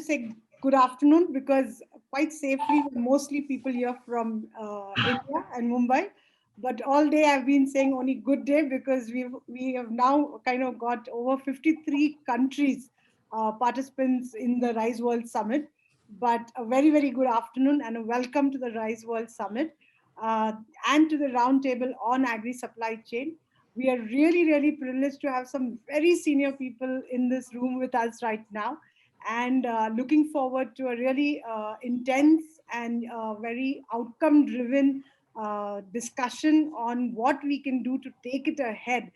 say good afternoon because quite safely, mostly people here from India and Mumbai. But all day I've been saying only good day because we have now kind of got over 53 countries participants in the Rise World Summit. But a very, very good afternoon and a welcome to the Rise World Summit uh, and to the roundtable on agri supply chain. We are really, really privileged to have some very senior people in this room with us right now and looking forward to a really intense and very outcome driven discussion on what we can do to take it ahead,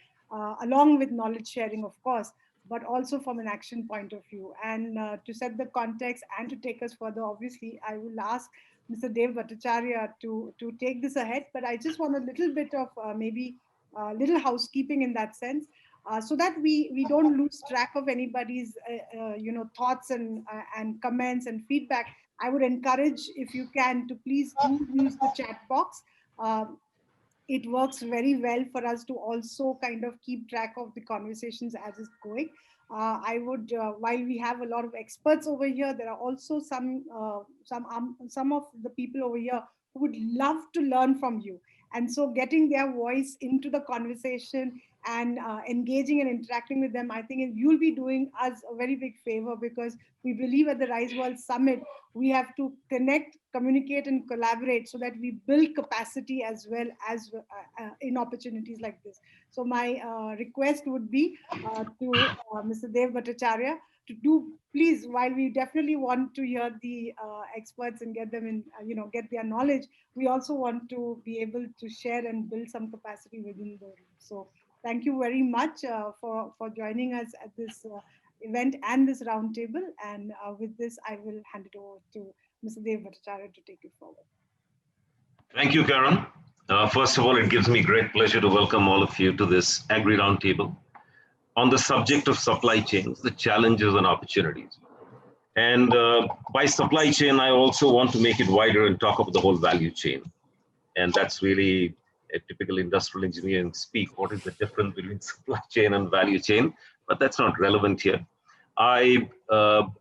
along with knowledge sharing, of course, but also from an action point of view. And to set the context and to take us further, obviously, I will ask Mr. Dev Bhattacharya to take this ahead. But I just want a little bit of maybe little housekeeping in that sense, so that we don't lose track of anybody's thoughts and comments and feedback. I would encourage, if you can, to please do use the chat box. Uh, it works very well for us to also kind of keep track of the conversations as it's going. I would, while we have a lot of experts over here, there are also some of the people over here who would love to learn from you. And so getting their voice into the conversation and engaging and interacting with them, I think you'll be doing us a very big favor, because we believe at the Rise World Summit, we have to connect, communicate, and collaborate so that we build capacity as well as in opportunities like this. So my request would be to Mr. Dev Bhattacharya to do, please, while we definitely want to hear the experts and get them in, get their knowledge, we also want to be able to share and build some capacity within the room. So thank you very much for joining us at this event and this roundtable. And with this, I will hand it over to Mr. Dev Bhattacharya to take it forward. Thank you, Karen. First of all, it gives me great pleasure to welcome all of you to this Agri Roundtable on the subject of supply chains, the challenges and opportunities. And by supply chain, I also want to make it wider and talk about the whole value chain. And that's really a typical industrial engineering speak. What is the difference between supply chain and value chain? But that's not relevant here. I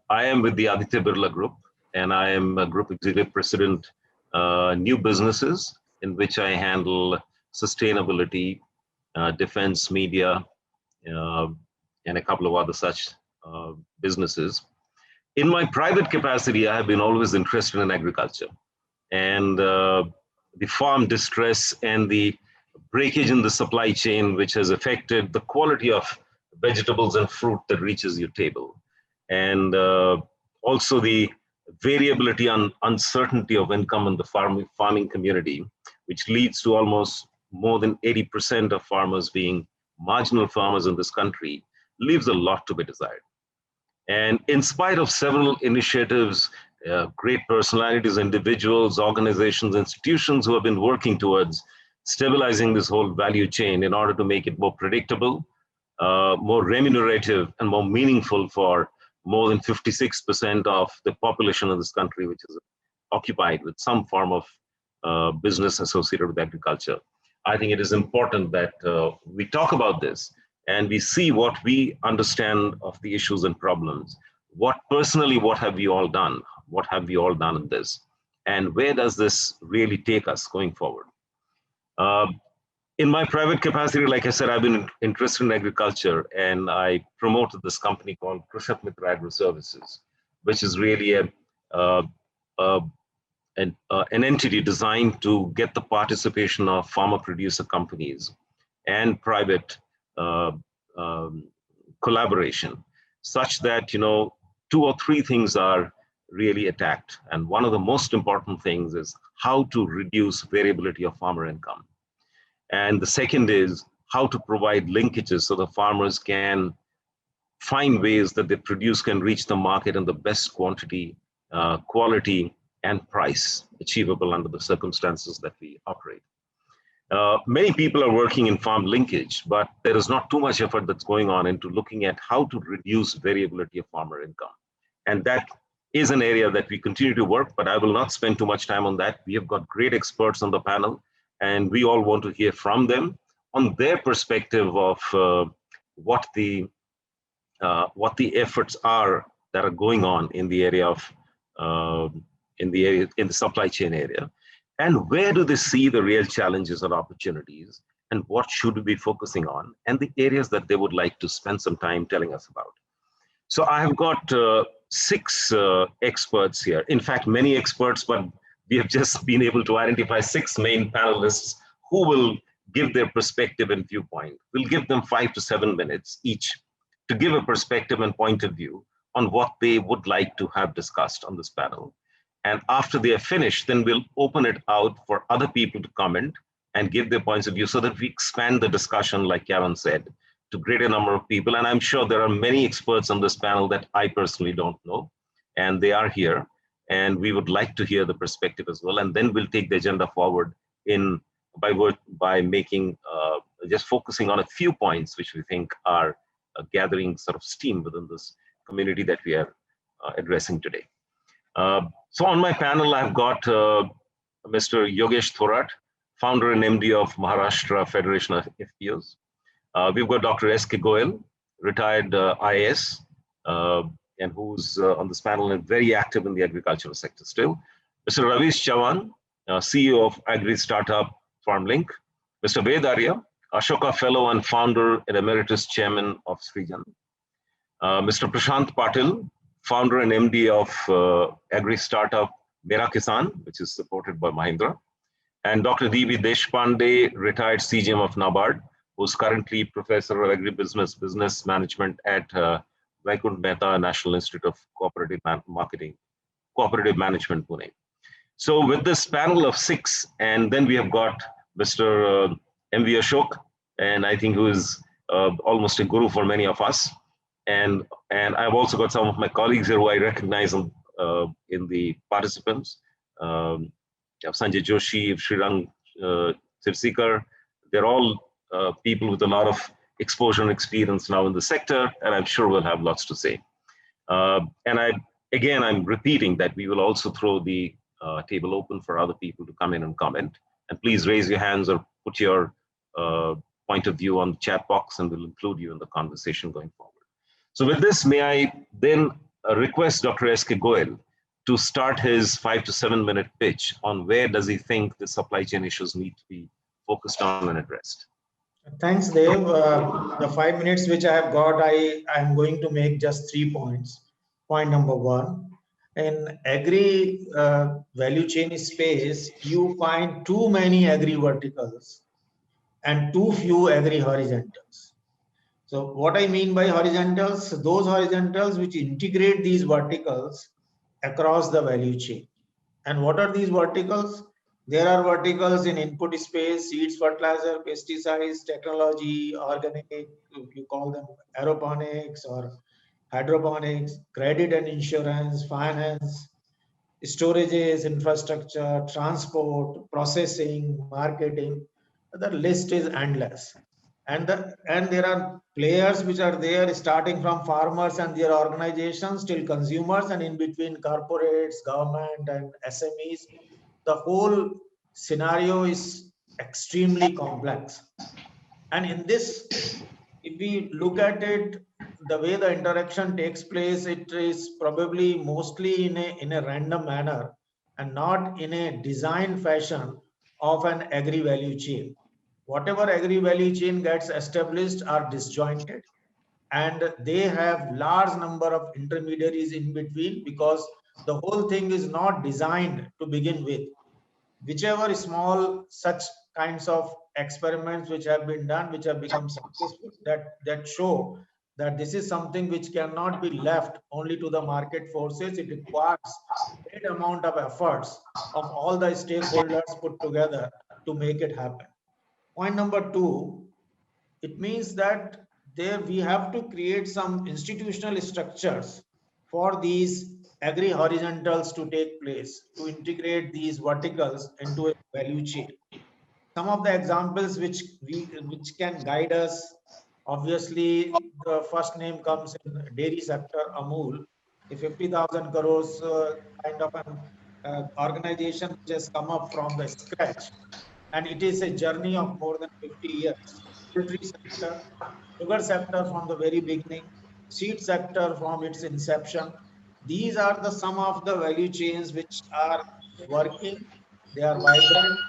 am with the Aditya Birla Group, and I am a Group Executive President, New Businesses, in which I handle sustainability, defense, media, and a couple of other such businesses. In my private capacity, I have been always interested in agriculture and the farm distress and the breakage in the supply chain, which has affected the quality of vegetables and fruit that reaches your table. And also the variability and uncertainty of income in the farming community, which leads to almost more than 80% of farmers being marginal farmers in this country, leaves a lot to be desired. And in spite of several initiatives, great personalities, individuals, organizations, institutions who have been working towards stabilizing this whole value chain in order to make it more predictable, more remunerative, and more meaningful for more than 56% of the population of this country, which is occupied with some form of business associated with agriculture. I think it is important that we talk about this and we see what we understand of the issues and problems. What have we all done? What have we all done in this? And where does this really take us going forward? In my private capacity, like I said, I've been interested in agriculture, and I promoted this company called Krishak Mitra Agro Services, which is really an entity designed to get the participation of farmer producer companies and private collaboration, such that 2 or 3 things are really attacked. And one of the most important things is how to reduce variability of farmer income. And the second is how to provide linkages so the farmers can find ways that they produce can reach the market in the best quantity, quality, and price achievable under the circumstances that we operate. Many people are working in farm linkage, but there is not too much effort that's going on into looking at how to reduce variability of farmer income. And that is an area that we continue to work, but I will not spend too much time on that. We have got great experts on the panel, and we all want to hear from them on their perspective of what the efforts are that are going on in the area of in the supply chain area, and where do they see the real challenges and opportunities, and what should we be focusing on, and the areas that they would like to spend some time telling us about. So I have got six experts here. In fact, many experts, but we have just been able to identify six main panelists who will give their perspective and viewpoint. We'll give them 5 to 7 minutes each to give a perspective and point of view on what they would like to have discussed on this panel. And after they are finished, then we'll open it out for other people to comment and give their points of view so that we expand the discussion, like Karen said, to greater number of people. And I'm sure there are many experts on this panel that I personally don't know, and they are here. And we would like to hear the perspective as well. And then we'll take the agenda forward by making, just focusing on a few points which we think are gathering sort of steam within this community that we are addressing today. So on my panel, I've got Mr. Yogesh Thorat, founder and MD of Maharashtra Federation of FPOs. We've got Dr. S.K. Goel, retired IAS, and who's on this panel and very active in the agricultural sector still. Mr. Ravish Chavan, CEO of agri startup FarmLink. Mr. Ved Arya, Ashoka Fellow and founder and emeritus chairman of Srijan. Mr. Prashant Patil, founder and MD of agri startup Mera Kisan, which is supported by Mahindra. And Dr. D.B. Deshpande, retired CGM of NABARD, who's currently professor of agribusiness business management at Vaikunth Mehta National Institute of Cooperative Management, Pune. So with this panel of six, and then we have got Mr. M.V. Ashok, and I think who is almost a guru for many of us. And I've also got some of my colleagues here who I recognize in the participants. Sanjay Joshi, Srirang Sirsikar, they're all people with a lot of exposure and experience now in the sector, and I'm sure we'll have lots to say. And I'm repeating that we will also throw the table open for other people to come in and comment. And please raise your hands or put your point of view on the chat box, and we'll include you in the conversation going forward. So with this, may I then request Dr. S.K. Goel to start his 5 to 7 minute pitch on where does he think the supply chain issues need to be focused on and addressed. Thanks, Dev. The 5 minutes which I have got, I am going to make just 3 points. Point number 1, in agri value chain space, you find too many agri verticals and too few agri horizontals. So what I mean by horizontals, those horizontals which integrate these verticals across the value chain. And what are these verticals? There are verticals in input space, seeds, fertilizer, pesticides, technology, organic, you call them aeroponics or hydroponics, credit and insurance, finance, storages, infrastructure, transport, processing, marketing. The list is endless. And there are players which are there starting from farmers and their organizations till consumers, and in between corporates, government and SMEs. The whole scenario is extremely complex. And in this, if we look at it, the way the interaction takes place, it is probably mostly in a random manner and not in a designed fashion of an agri value chain. Whatever agri value chain gets established are disjointed, and they have large number of intermediaries in between, because the whole thing is not designed to begin with. Whichever small such kinds of experiments which have been done, which have become successful, that show that this is something which cannot be left only to the market forces. It requires a great amount of efforts of all the stakeholders put together to make it happen. Point number 2, it means that there we have to create some institutional structures for these agri horizontals to take place, to integrate these verticals into a value chain. Some of the examples which can guide us, obviously the first name comes in dairy sector, Amul, a 50,000 crores kind of an organization which has come up from the scratch, and it is a journey of more than 50 years. Poultry sector, sugar sector from the very beginning, seed sector from its inception, These are the some of the value chains which are working, they are vibrant,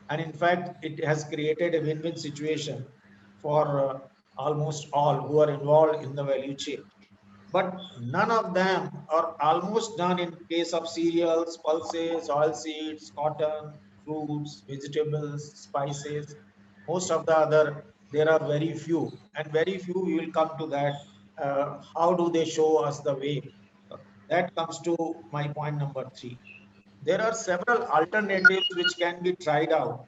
and in fact, it has created a win-win situation for almost all who are involved in the value chain. But none of them, or almost none in case of cereals, pulses, oilseeds, cotton, fruits, vegetables, spices, most of the other, there are very few, and very few we will come to that. How do they show us the way? That comes to my point number 3. There are several alternatives which can be tried out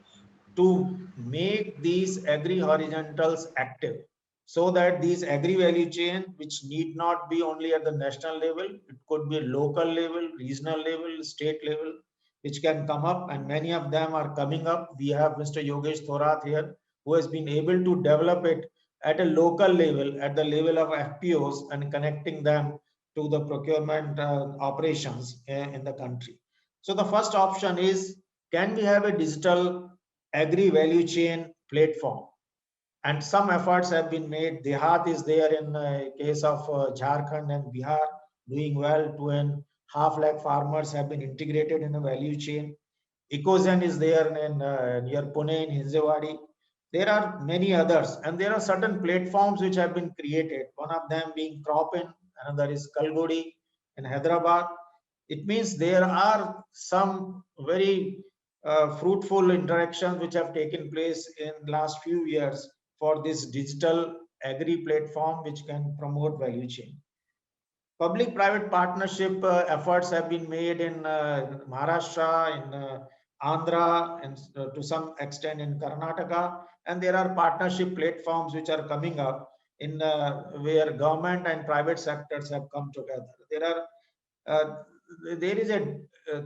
to make these agri horizontals active, so that these agri value chain, which need not be only at the national level, it could be local level, regional level, state level, which can come up, and many of them are coming up. We have Mr. Yogesh Thorat here, who has been able to develop it at a local level, at the level of FPOs, and connecting them to the procurement operations in the country. So the first option is, can we have a digital agri value chain platform? And some efforts have been made. Dehat is there in case of Jharkhand and Bihar, doing well. 2.5 lakh farmers have been integrated in a value chain. Ecozen is there in near Pune in Hinjewadi. There are many others, and there are certain platforms which have been created. One of them being Cropin, another is Kalgodi in Hyderabad. It means there are some very fruitful interactions which have taken place in last few years for this digital agri platform which can promote value chain. Public-private partnership efforts have been made in Maharashtra, in Andhra, and to some extent in Karnataka, and there are partnership platforms which are coming up in where government and private sectors have come together. There is a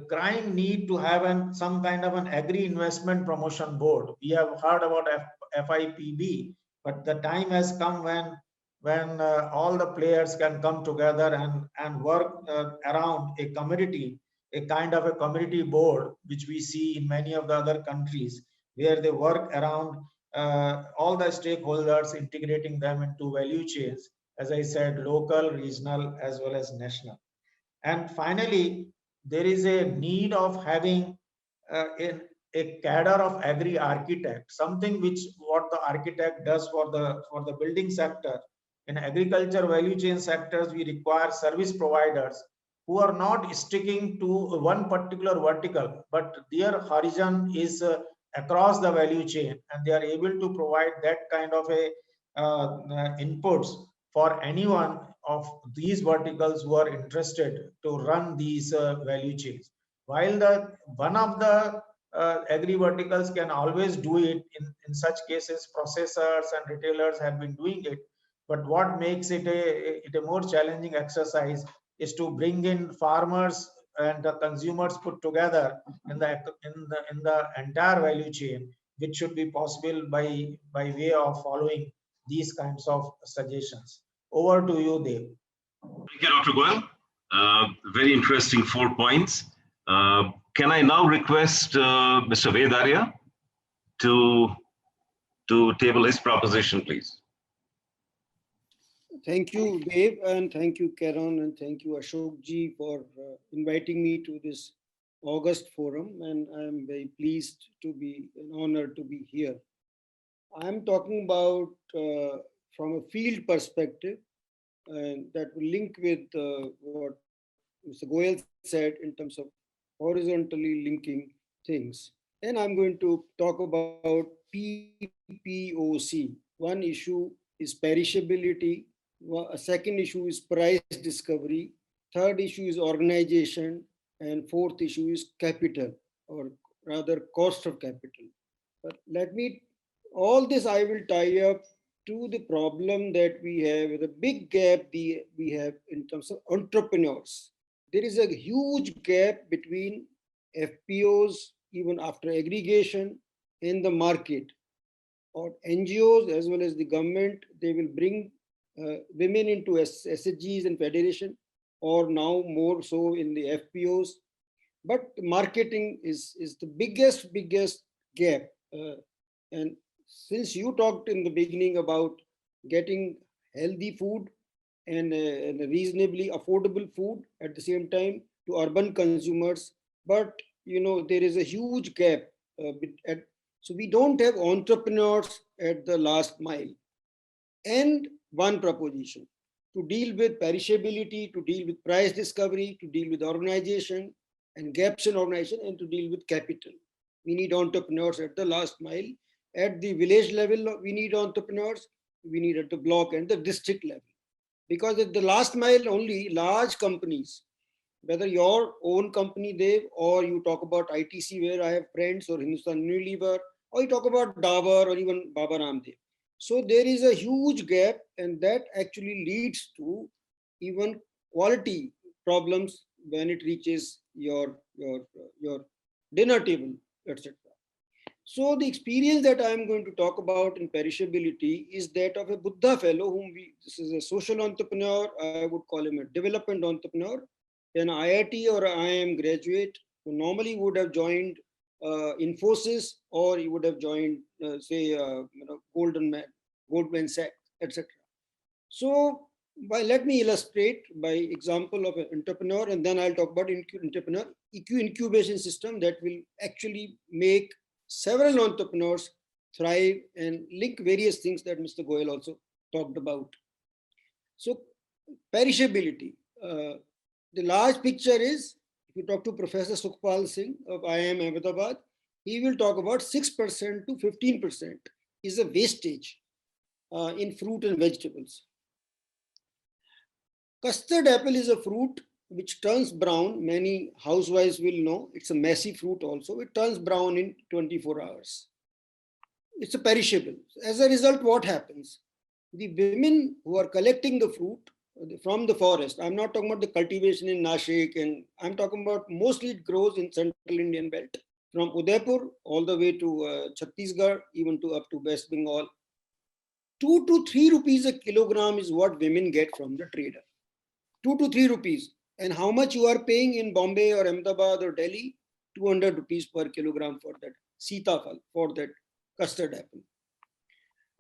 crying need to have some kind of an agri investment promotion board. We have heard about FIPB, but the time has come when all the players can come together and work around a community, a kind of a community board, which we see in many of the other countries, where they work around all the stakeholders, integrating them into value chains, as I said, local, regional, as well as national. And finally, there is a need of having a cadre of agri architect, something which what the architect does for the building sector. In agriculture value chain sectors, we require service providers who are not sticking to one particular vertical, but their horizon is across the value chain, and they are able to provide that kind of a inputs for anyone of these verticals who are interested to run these value chains. While the one of the agri verticals can always do it, in such cases processors and retailers have been doing it, but what makes it a more challenging exercise is to bring in farmers and the consumers put together in the entire value chain, which should be possible by way of following these kinds of suggestions. Over to you, Dev. Thank you, Dr. Goyal. Very interesting 4 points. Can I now request Mr. Ved Arya to table his proposition, please? Thank you, Dave, and thank you, Karan, and thank you, Ashok ji, for inviting me to this August forum, and I'm very pleased to be an honor to be here. I'm talking about from a field perspective, and that will link with what Mr. Goyal said in terms of horizontally linking things. And I'm going to talk about PPOC. One issue is perishability. A second issue is price discovery. Third issue is organization. And fourth issue is capital, or rather cost of capital. But all this I will tie up to the problem that we have, the big gap we have in terms of entrepreneurs. There is a huge gap between FPOs, even after aggregation, in the market. Or NGOs as well as the government, they will bring women into SHGs and federation, or now more so in the FPOs. But marketing is the biggest gap. And since you talked in the beginning about getting healthy food and a reasonably affordable food at the same time to urban consumers. But there is a huge gap. So we don't have entrepreneurs at the last mile. And one proposition to deal with perishability, to deal with price discovery, to deal with organization and gaps in organization, and to deal with capital. We need entrepreneurs at the last mile. At the village level, we need entrepreneurs. We need at the block and the district level. Because at the last mile, only large companies, whether your own company, Dev, or you talk about ITC, where I have friends, or Hindustan Unilever, or you talk about Dabur or even Baba Ramdev. So there is a huge gap, and that actually leads to even quality problems when it reaches your dinner table, etc. So the experience that I am going to talk about in perishability is that of a Buddha fellow this is a social entrepreneur, I would call him a development entrepreneur, an IIT or IIM graduate who normally would have joined Infosys, or he would have joined, say, Goldman Sachs, etc. So, let me illustrate by example of an entrepreneur, and then I'll talk about entrepreneur incubation system that will actually make several entrepreneurs thrive and link various things that Mr. Goyal also talked about. So, perishability. The large picture is, if you talk to Professor Sukhpal Singh of IIM Ahmedabad, he will talk about 6% to 15% is a wastage in fruit and vegetables. Custard apple is a fruit which turns brown. Many housewives will know. It's a messy fruit also. It turns brown in 24 hours. It's a perishable. As a result, what happens? The women who are collecting the fruit from the forest, I'm not talking about the cultivation in Nashik, and I'm talking about mostly it grows in central Indian belt, from Udaipur all the way to Chhattisgarh, even to up to West Bengal. 2 to 3 rupees a kilogram is what women get from the trader. 2 to 3 rupees. And how much you are paying in Bombay or Ahmedabad or Delhi? 200 rupees per kilogram for that sitafal, for that custard apple.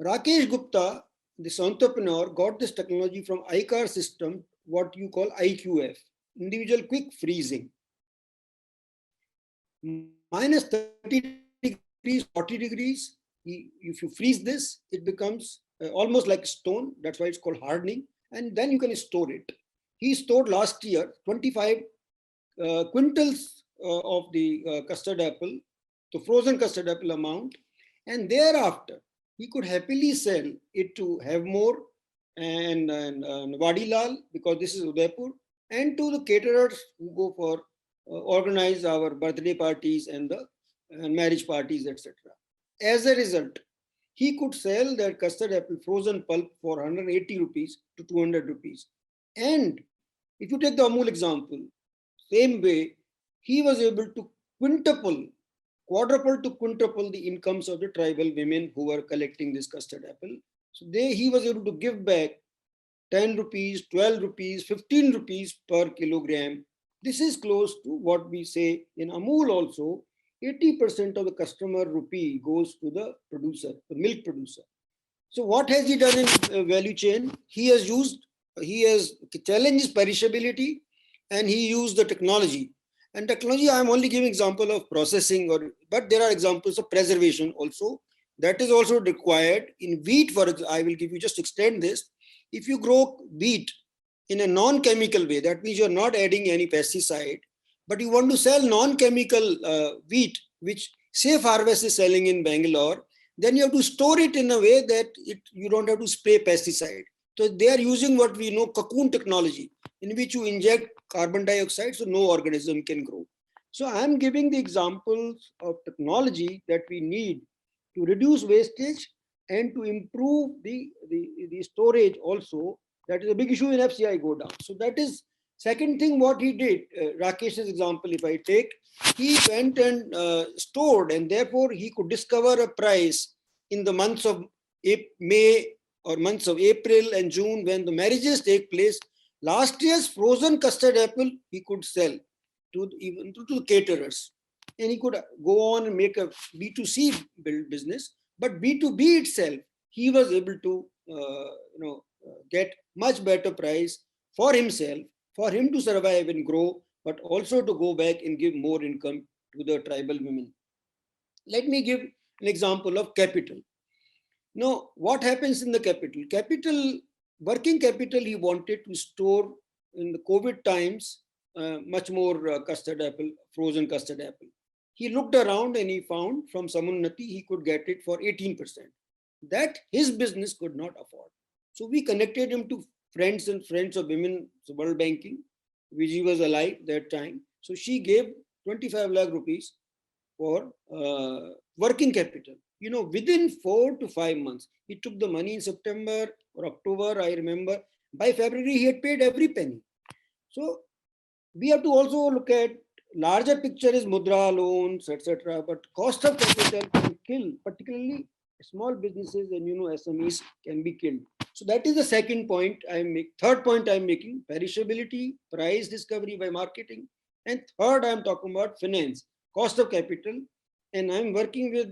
Rakesh Gupta, this entrepreneur, got this technology from ICAR system, what you call IQF, individual quick freezing. Minus 30 degrees, 40 degrees, if you freeze this, it becomes almost like stone. That's why it's called hardening. And then you can store it. He stored last year 25 quintals of the custard apple, the frozen custard apple amount. And thereafter, he could happily sell it to Havmor and Vadilal, because this is Udaipur, and to the caterers who go for organize our birthday parties and the marriage parties, etc. As a result, he could sell that custard apple frozen pulp for 180 rupees to 200 rupees. And if you take the Amul example, same way, he was able to quadruple to quintuple the incomes of the tribal women who were collecting this custard apple. So he was able to give back 10 rupees, 12 rupees, 15 rupees per kilogram. This is close to what we say in Amul also. 80% of the customer rupee goes to the producer, the milk producer. So what has he done in value chain? He has challenged perishability, and he used the technology. And technology, I'm only giving example of processing, but there are examples of preservation also. That is also required in wheat. I will give you, just extend this. If you grow wheat in a non-chemical way, that means you're not adding any pesticide, but you want to sell non-chemical wheat, which Safe Harvest is selling in Bangalore, then you have to store it in a way that you don't have to spray pesticide. So they are using what we know, cocoon technology, in which you inject carbon dioxide so no organism can grow. So I'm giving the examples of technology that we need to reduce wastage and to improve the storage also. That is a big issue in FCI go down. So that is second thing what he did. Rakesh's example, if I take, he went and stored, and therefore he could discover a price in the months of May or months of April and June when the marriages take place. Last year's frozen custard apple he could sell even to caterers, and he could go on and make a B2C build business. But B2B itself, he was able to get much better price for himself, for him to survive and grow, but also to go back and give more income to the tribal women. Let me give an example of capital. Now, what happens in the capital? Capital, working capital, he wanted to store in the COVID times, much more custard apple, frozen custard apple. He looked around and he found from Samunnati he could get it for 18%. That his business could not afford. So we connected him to friends and friends of Women's World Banking, which he was alive that time. So she gave 25 lakh rupees for working capital. You know, within 4 to 5 months, he took the money in September or October, I remember. By February, he had paid every penny. So we have to also look at larger picture is mudra loans, etc. But cost of capital can kill, particularly small businesses and SMEs can be killed. So that is the second point I make. Third point I'm making: perishability, price discovery by marketing, and third I'm talking about finance, cost of capital. And I'm working with,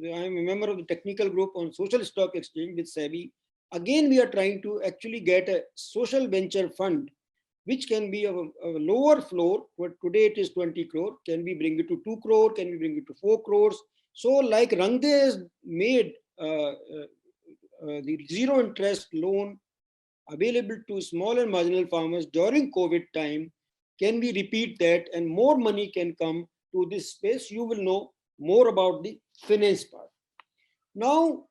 I'm a member of the technical group on social stock exchange with SEBI. Again, we are trying to actually get a social venture fund, which can be of a lower floor. But today it is 20 crore. Can we bring it to 2 crore? Can we bring it to 4 crores? So like Rangde has made the zero interest loan available to small and marginal farmers during COVID time, can we repeat that and more money can come to this space? You will know more about the finance part. Now,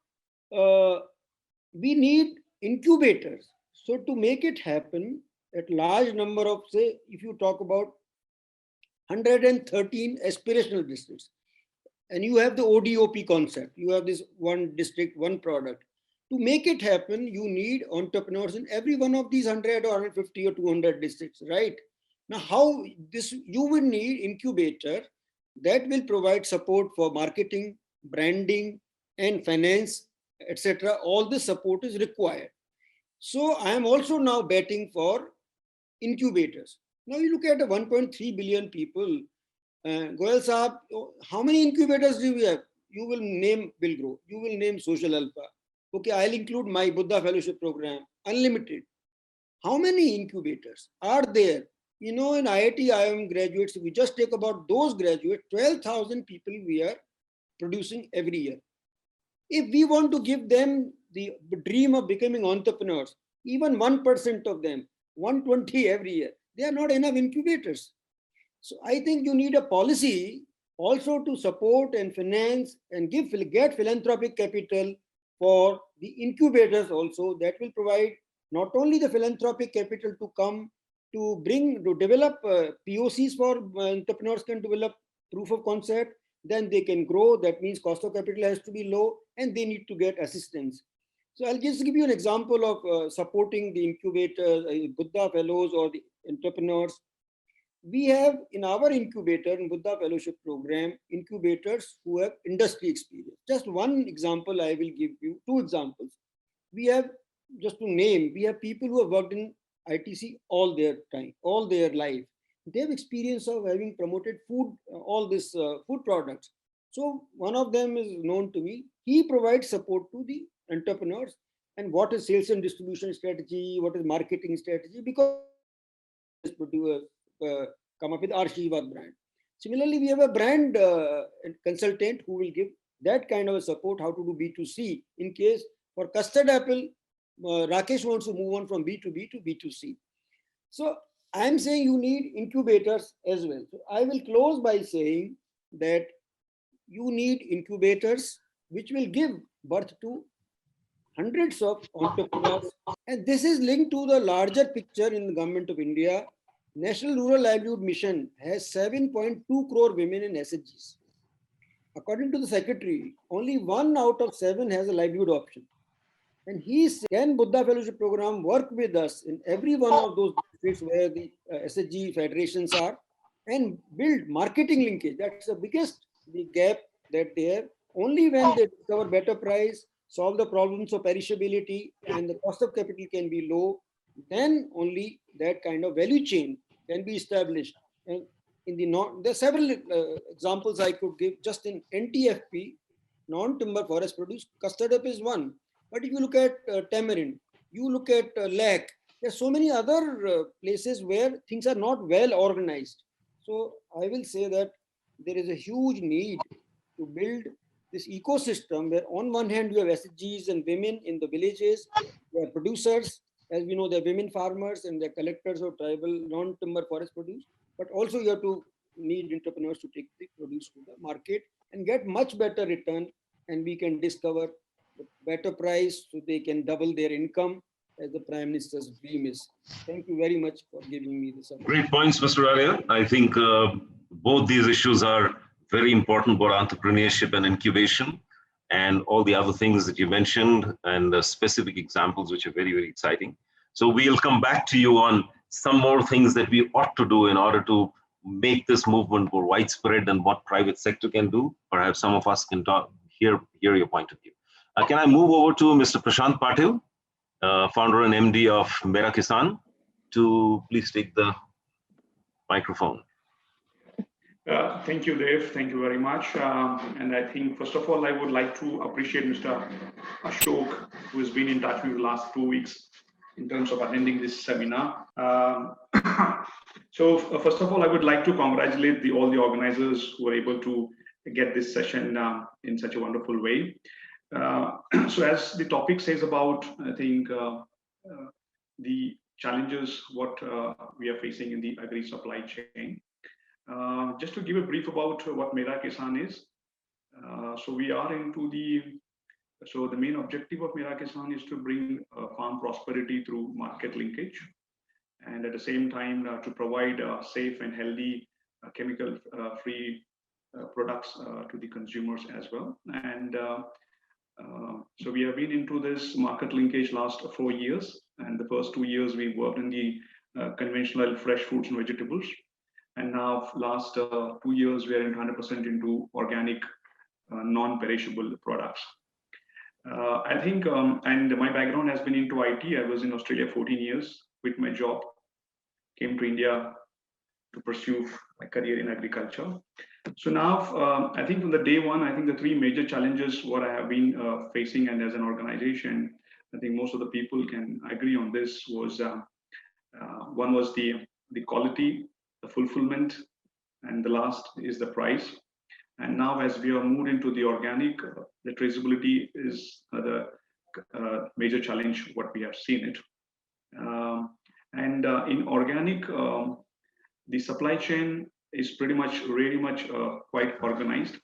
we need incubators. So to make it happen at large number of, say, if you talk about 113 aspirational districts, and you have the ODOP concept, you have this one district, one product. To make it happen, you need entrepreneurs in every one of these 100 or 150 or 200 districts, right? Now, how this, you will need incubator that will provide support for marketing, branding, and finance, etc. All this support is required. So I am also now betting for incubators. Now you look at the 1.3 billion people. Goyal Saab, how many incubators do we have? You will name Will Grow, you will name Social Alpha. Okay, I'll include my Buddha Fellowship Program, Unlimited. How many incubators are there? You know, in IIT, IIM graduates, we just take about those graduates, 12,000 people we are producing every year. If we want to give them the dream of becoming entrepreneurs, even 1% of them, 120 every year, they are not enough incubators. So I think you need a policy also to support and finance and get philanthropic capital for the incubators also, that will provide not only the philanthropic capital to come to bring, to develop POCs for entrepreneurs can develop proof of concept, then they can grow. That means cost of capital has to be low and they need to get assistance. So I'll just give you an example of supporting the incubators, Buddha Fellows or the entrepreneurs. We have in our incubator, in Buddha Fellowship Program, incubators who have industry experience. Just one example, I will give you two examples. We have, just to name, we have people who have worked in ITC all their time, all their life. They have experience of having promoted food, all this food products. So one of them is known to me. He provides support to the entrepreneurs and what is sales and distribution strategy, what is marketing strategy, because come up with Arshirvad brand. Similarly, we have a brand consultant who will give that kind of a support, how to do B2C. In case for custard apple, Rakesh wants to move on from B2B to B2C. So I'm saying you need incubators as well. So I will close by saying that you need incubators which will give birth to hundreds of entrepreneurs. And this is linked to the larger picture in the Government of India. National Rural Livelihood Mission has 7.2 crore women in SHGs. According to the secretary, only 1 out of 7 has a livelihood option. And he said, can Buddha Fellowship Program work with us in every one of those districts where the SHG federations are and build marketing linkage? That's the biggest gap that they have. Only when they discover better price, solve the problems of perishability, and the cost of capital can be low, then only that kind of value chain can be established. And in the there are several examples I could give. Just in NTFP, non-timber forest produce, custard apple is one. But if you look at tamarind, You look at LAC. There's so many other places where things are not well organized. So I will say that there is a huge need to build this ecosystem where on one hand you have SHGs and women in the villages, they are producers, as we know, they're women farmers and they're collectors of tribal non-timber forest produce, but also you have to need entrepreneurs to take the produce to the market and get much better return, and we can discover the better price so they can double their income as the Prime Minister's dream is. Thank you very much for giving me this opportunity. Great points, Mr. Alia. I think both these issues are very important for entrepreneurship and incubation, and all the other things that you mentioned, and the specific examples, which are very, very exciting. So we'll come back to you on some more things that we ought to do in order to make this movement more widespread and what private sector can do. Perhaps some of us can hear your point of view. Can I move over to Mr. Prashant Patil, founder and MD of Mera Kisan, to please take the microphone. Thank you, Dave. Thank you very much. And I think, first of all, I would like to appreciate Mr. Ashok, who has been in touch with me the last 2 weeks in terms of attending this seminar. So first of all, I would like to congratulate all the organizers who were able to get this session in such a wonderful way. So as the topic says about, I think, the challenges, what we are facing in the agri supply chain. Just to give a brief about what Mera Kisan is. So we are into the main objective of Mera Kisan is to bring farm prosperity through market linkage, and at the same time to provide safe and healthy chemical free products to the consumers as well. And so we have been into this market linkage last 4 years, and the first 2 years we worked in the conventional fresh fruits and vegetables. And now last 2 years, we are in 100% into organic, non-perishable products. I think, and my background has been into IT. I was in Australia 14 years, quit my job, came to India to pursue my career in agriculture. So now, I think from the day one, I think the 3 major challenges what I have been facing, and as an organization, I think most of the people can agree on this, was one was the quality, the fulfillment, and the last is the price. And now as we are moved into the organic, the traceability is the major challenge what we have seen it. And in organic, the supply chain is pretty much really much quite organized.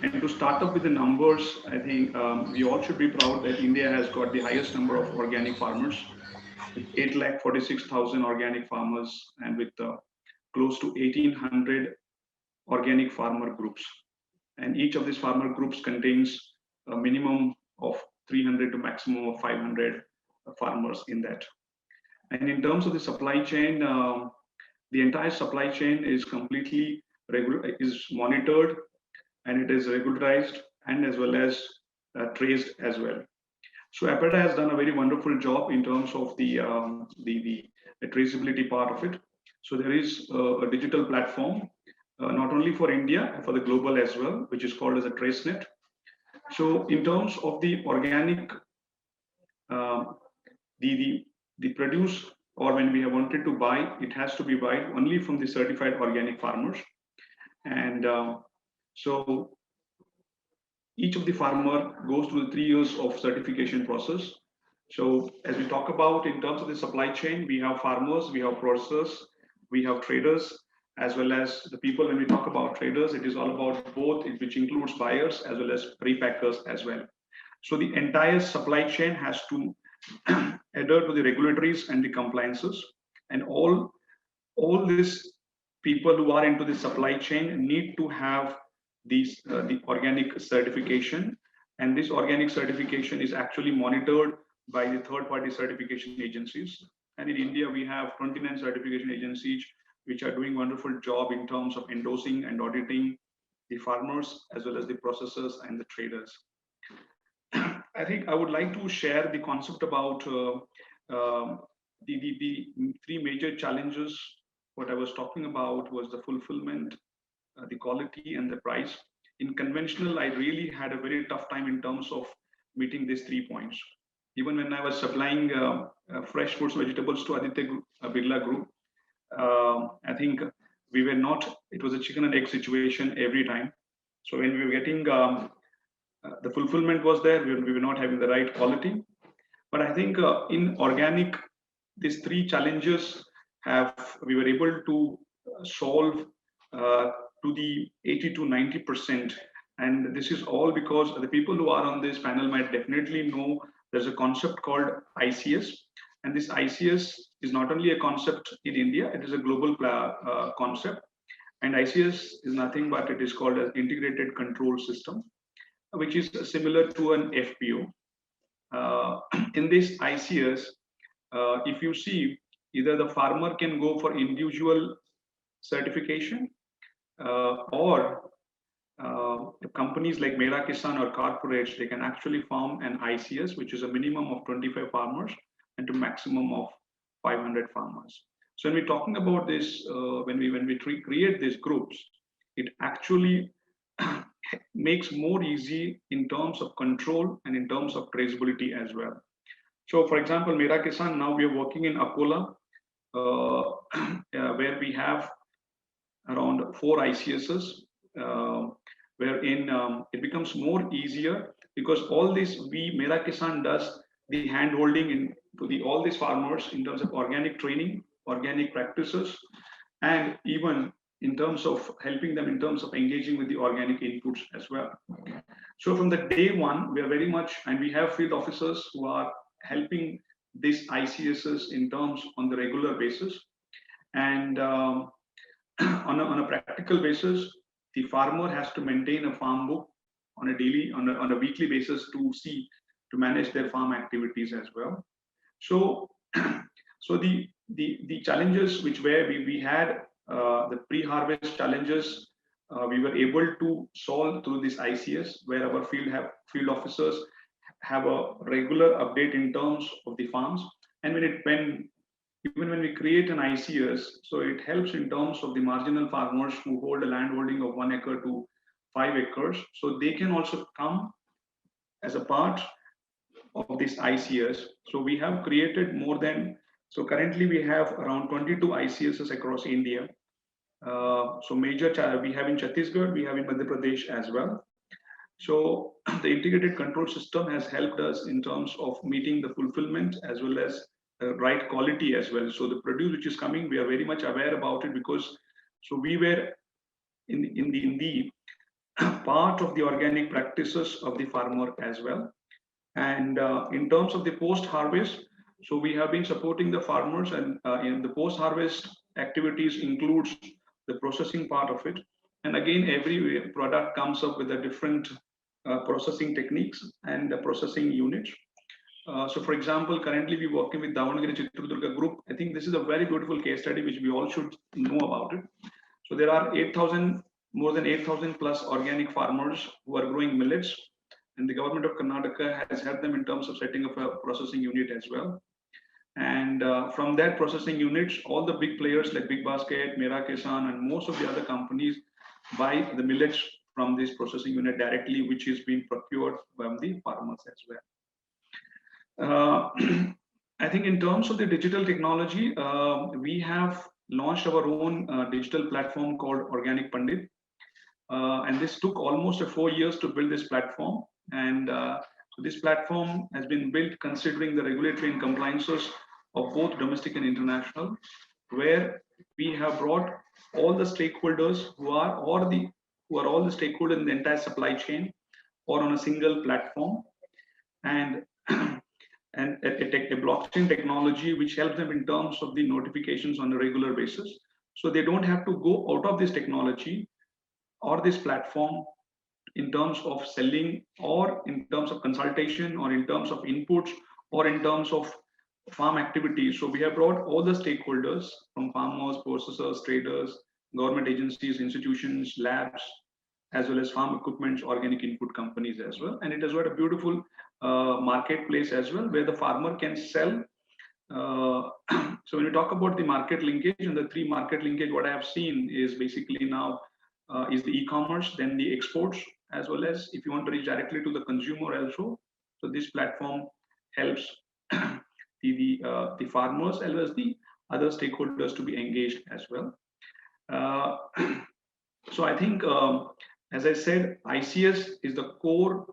And to start up with the numbers, I think we all should be proud that India has got the highest number of organic farmers, with 846,000 organic farmers, and with close to 1,800 organic farmer groups. And each of these farmer groups contains a minimum of 300 to maximum of 500 farmers in that. And in terms of the supply chain, the entire supply chain is completely monitored, and it is regularized, and as well as traced as well. So APEDA has done a very wonderful job in terms of the traceability part of it. So there is a digital platform, not only for India, for the global as well, which is called as a TraceNet. So in terms of the organic, the produce, or when we have wanted to buy, it has to be buy only from the certified organic farmers. And so each of the farmer goes through the 3 years of certification process. So as we talk about in terms of the supply chain, we have farmers, we have processors, we have traders, as well as the people. When we talk about traders, it is all about both, which includes buyers as well as prepackers as well. So the entire supply chain has to adhere to the regulatories and the compliances, and all these people who are into the supply chain need to have these the organic certification, and this organic certification is actually monitored by the third-party certification agencies. And in India, we have 29 certification agencies which are doing wonderful job in terms of endorsing and auditing the farmers as well as the processors and the traders. I think I would like to share the concept about the 3 major challenges. What I was talking about was the fulfillment, the quality, and the price. In conventional, I really had a very tough time in terms of meeting these 3 points. Even when I was supplying fresh fruits, vegetables to Aditya Birla Group, I think we were not, it was a chicken and egg situation every time. So when we were getting the fulfillment was there, we were not having the right quality. But I think in organic, these three challenges we were able to solve to the 80 to 90%. And this is all because the people who are on this panel might definitely know there's a concept called ICS. And this ICS is not only a concept in India, it is a global concept. And ICS is nothing but it is called an integrated control system, which is similar to an FPO. In this ICS, if you see, either the farmer can go for individual certification or companies like Mera Kisan or corporates, they can actually form an ICS, which is a minimum of 25 farmers and to maximum of 500 farmers. So when we're talking about this, when we create these groups, it actually makes more easy in terms of control and in terms of traceability as well. So for example, Mera Kisan, now we are working in Akola, where we have around 4 ICSs, wherein it becomes more easier because all this Mera Kisan does the hand holding to all these farmers in terms of organic training, organic practices, and even in terms of helping them in terms of engaging with the organic inputs as well. So from the day one, we are very much, and we have field officers who are helping these ICSs in terms on the regular basis. And on a practical basis, the farmer has to maintain a farm book on a daily, on a weekly basis to manage their farm activities as well. So, so the challenges which we had, the pre-harvest challenges, we were able to solve through this ICS, where our field officers have a regular update in terms of the farms. And even when we create an ICS, so it helps in terms of the marginal farmers who hold a land holding of 1 acre to 5 acres. So they can also come as a part of this ICS. So we have created so currently we have around 22 ICSs across India. So major we have in Chhattisgarh, we have in Madhya Pradesh as well. So the integrated control system has helped us in terms of meeting the fulfillment as well as right quality as well. So the produce which is coming, we are very much aware about it because so we were in the part of the organic practices of the farmer as well. And in terms of the post-harvest, so we have been supporting the farmers, and in the post-harvest activities includes the processing part of it. And again, every product comes up with a different processing techniques and the processing units. So for example, currently we're working with Davangere Chitradurga Group. I think this is a very beautiful case study, which we all should know about it. So there are more than 8,000 plus organic farmers who are growing millets. And the government of Karnataka has helped them in terms of setting up a processing unit as well. And from that processing units, all the big players like Big Basket, Mera Kisan, and most of the other companies buy the millets from this processing unit directly, which is being procured by the farmers as well. I think in terms of the digital technology, we have launched our own digital platform called Organic Pandit. And this took almost 4 years to build this platform. And so this platform has been built considering the regulatory and compliances of both domestic and international, where we have brought all the stakeholders who are all the stakeholders in the entire supply chain or on a single platform, and a blockchain technology which helps them in terms of the notifications on a regular basis. So they don't have to go out of this technology or this platform in terms of selling or in terms of consultation or in terms of inputs or in terms of farm activities. So we have brought all the stakeholders from farmers, processors, traders, government agencies, institutions, labs, as well as farm equipment, organic input companies as well. And it has got a beautiful marketplace as well, where the farmer can sell. So when we talk about the market linkage and the 3 market linkage, what I have seen is basically now is the e-commerce, then the exports, as well as if you want to reach directly to the consumer also. So this platform helps the farmers as well as the other stakeholders to be engaged as well. So I think, as I said, ICS is the core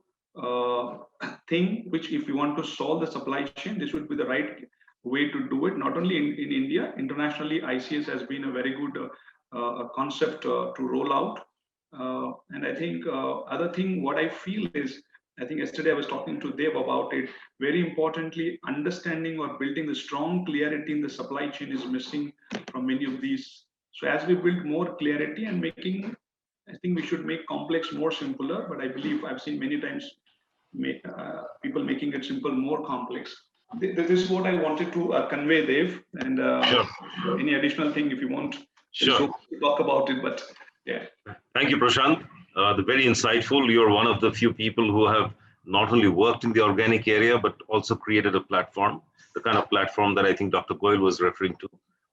thing, which if you want to solve the supply chain, this would be the right way to do it. Not only in India, internationally, ICS has been a very good concept to roll out. And I think other thing, what I feel is, I think yesterday I was talking to Dev about it. Very importantly, understanding or building the strong clarity in the supply chain is missing from many of these. So as we build more clarity and making, I think we should make complex more simpler. But I believe I've seen many times people making it simple more complex. This is what I wanted to convey, Dev. And Sure. any additional thing if you want Sure. to talk about it. But yeah. Thank you, Prashant. The very insightful. You're one of the few people who have not only worked in the organic area, but also created a platform, the kind of platform that I think Dr. Goyal was referring to,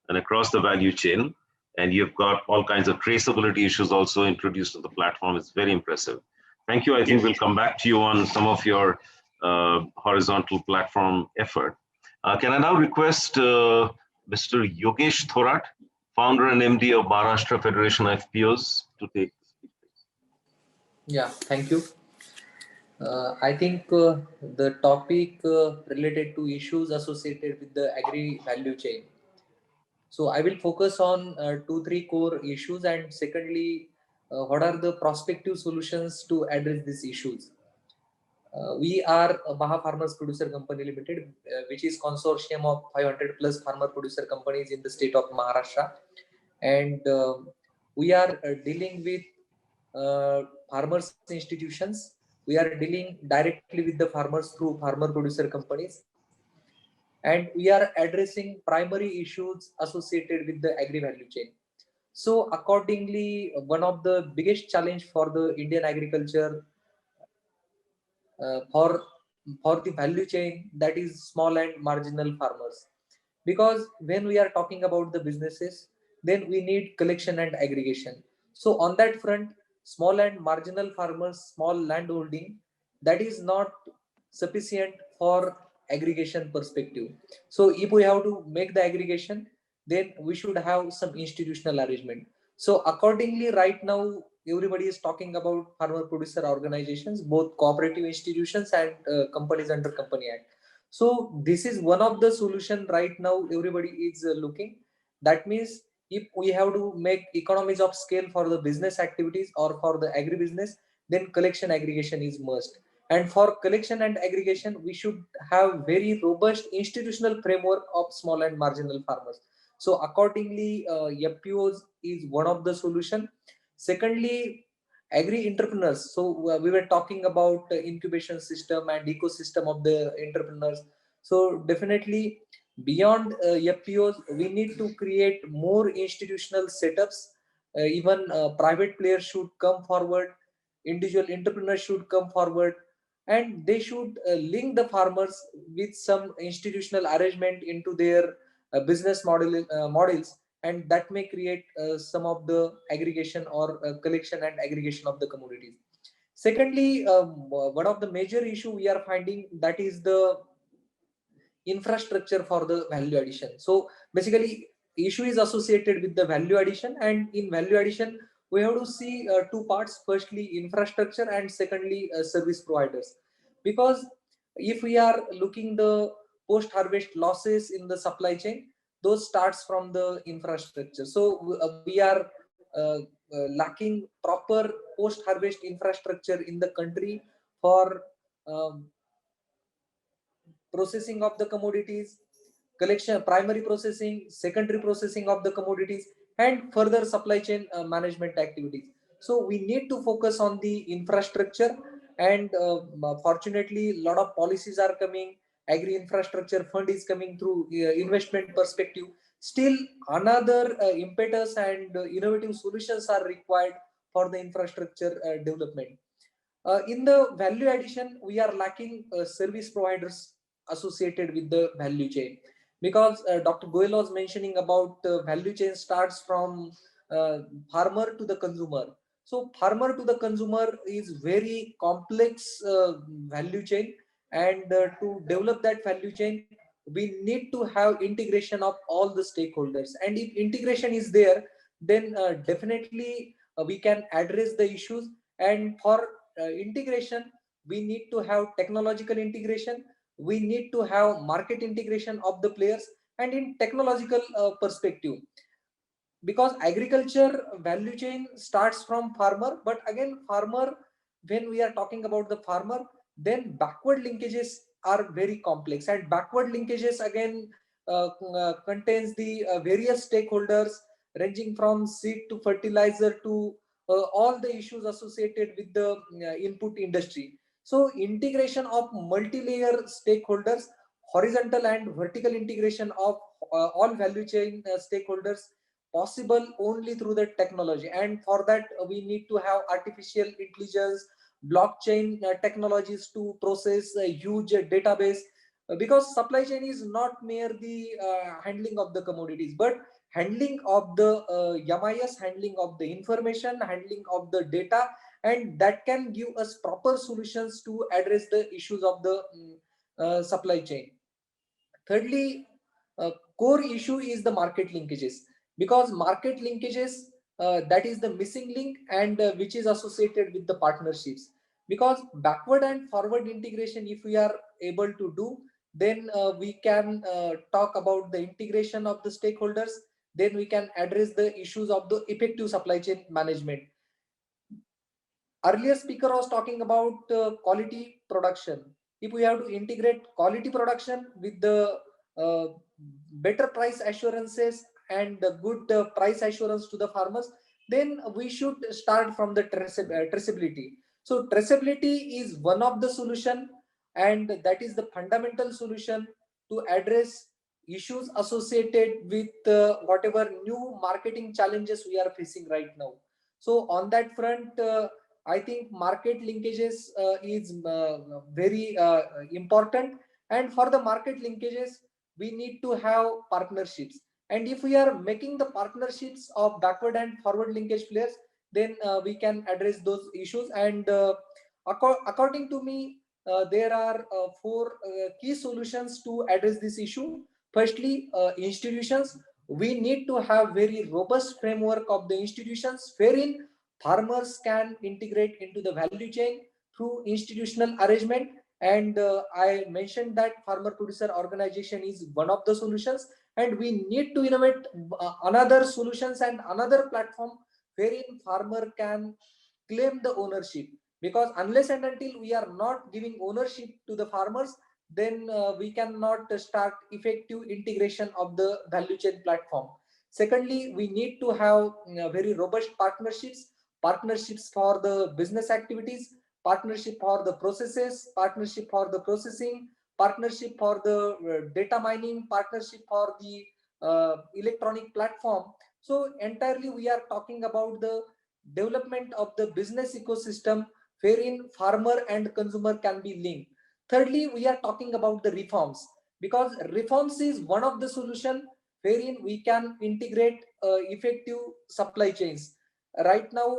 and across the value chain. And you've got all kinds of traceability issues also introduced to the platform. It's very impressive. Thank you. I think we'll come back to you on some of your horizontal platform effort. Can I now request Mr. Yogesh Thorat, founder and MD of Maharashtra Federation of FPOs, to take the speech, please. Yeah, thank you. I think the topic related to issues associated with the agri value chain. So I will focus on 2-3 core issues, and secondly, what are the prospective solutions to address these issues. We are a Maha Farmers Producer Company Limited, which is consortium of 500 plus farmer producer companies in the state of Maharashtra, and we are dealing with farmers institutions. We are dealing directly with the farmers through farmer producer companies, and we are addressing primary issues associated with the agri value chain. So accordingly, one of the biggest challenge for the Indian agriculture for the value chain, that is small and marginal farmers, because when we are talking about the businesses, then we need collection and aggregation. So on that front, small and marginal farmers, small landholding, that is not sufficient for aggregation perspective. So if we have to make the aggregation, then we should have some institutional arrangement. So accordingly, right now everybody is talking about farmer producer organizations, both cooperative institutions and companies under Company Act. So this is one of the solution right now everybody is looking. That means if we have to make economies of scale for the business activities or for the agribusiness, then collection aggregation is must. And for collection and aggregation, we should have very robust institutional framework of small and marginal farmers. So accordingly, FPOs is one of the solution. Secondly, agri entrepreneurs. So we were talking about incubation system and ecosystem of the entrepreneurs. So definitely beyond FPOs, we need to create more institutional setups. Even private players should come forward. Individual entrepreneurs should come forward, and they should link the farmers with some institutional arrangement into their business models, and that may create some of the aggregation or collection and aggregation of the commodities. Secondly, one of the major issue we are finding, that is the infrastructure for the value addition. So basically, issue is associated with the value addition, and in value addition we have to see two parts: firstly infrastructure, and secondly service providers. Because if we are looking the post harvest losses in the supply chain, those starts from the infrastructure. So we are lacking proper post harvest infrastructure in the country for processing of the commodities, collection, primary processing, secondary processing of the commodities, and further supply chain management activities. So we need to focus on the infrastructure, and fortunately a lot of policies are coming. Agri infrastructure fund is coming through investment perspective. Still another impetus and innovative solutions are required for the infrastructure development. In the value addition, we are lacking service providers associated with the value chain, because Dr. Goyal was mentioning about value chain starts from farmer to the consumer. So farmer to the consumer is very complex value chain, And to develop that value chain, we need to have integration of all the stakeholders. And if integration is there, then definitely we can address the issues. And for integration, we need to have technological integration, we need to have market integration of the players. And in technological perspective, because agriculture value chain starts from farmer, but again farmer, when we are talking about the farmer, then backward linkages are very complex, and backward linkages again contains the various stakeholders, ranging from seed to fertilizer to all the issues associated with the input industry. So integration of multi-layer stakeholders, horizontal and vertical integration of all value chain stakeholders, possible only through the technology. And for that we need to have artificial intelligence, blockchain technologies to process a huge database. Because supply chain is not mere the handling of the commodities, but handling of the MIS, handling of the information, handling of the data, and that can give us proper solutions to address the issues of the supply chain. Thirdly, core issue is the market linkages, because market linkages, that is the missing link, and which is associated with the partnerships. Because backward and forward integration, if we are able to do, then we can talk about the integration of the stakeholders, then we can address the issues of the effective supply chain management. Earlier speaker was talking about quality production. If we have to integrate quality production with the uh, better price assurances and the good price assurance to the farmers, then we should start from the traceability. So traceability is one of the solution, and that is the fundamental solution to address issues associated with whatever new marketing challenges we are facing right now. So on that front, I think market linkages is very important. And for the market linkages, we need to have partnerships. And if we are making the partnerships of backward and forward linkage players, then we can address those issues. And according to me, there are four key solutions to address this issue. Firstly, institutions. We need to have very robust framework of the institutions, wherein farmers can integrate into the value chain through institutional arrangement. And I mentioned that farmer producer organization is one of the solutions, and we need to innovate another solutions and another platform wherein farmer can claim the ownership. Because unless and until we are not giving ownership to the farmers, then we cannot start effective integration of the value chain platform. Secondly, we need to have very robust partnerships, partnerships for the business activities, partnership for the processes, partnership for the processing, partnership for the data mining, partnership for the electronic platform. So entirely we are talking about the development of the business ecosystem wherein farmer and consumer can be linked. Thirdly, we are talking about the reforms, because reforms is one of the solution wherein we can integrate effective supply chains. Right now,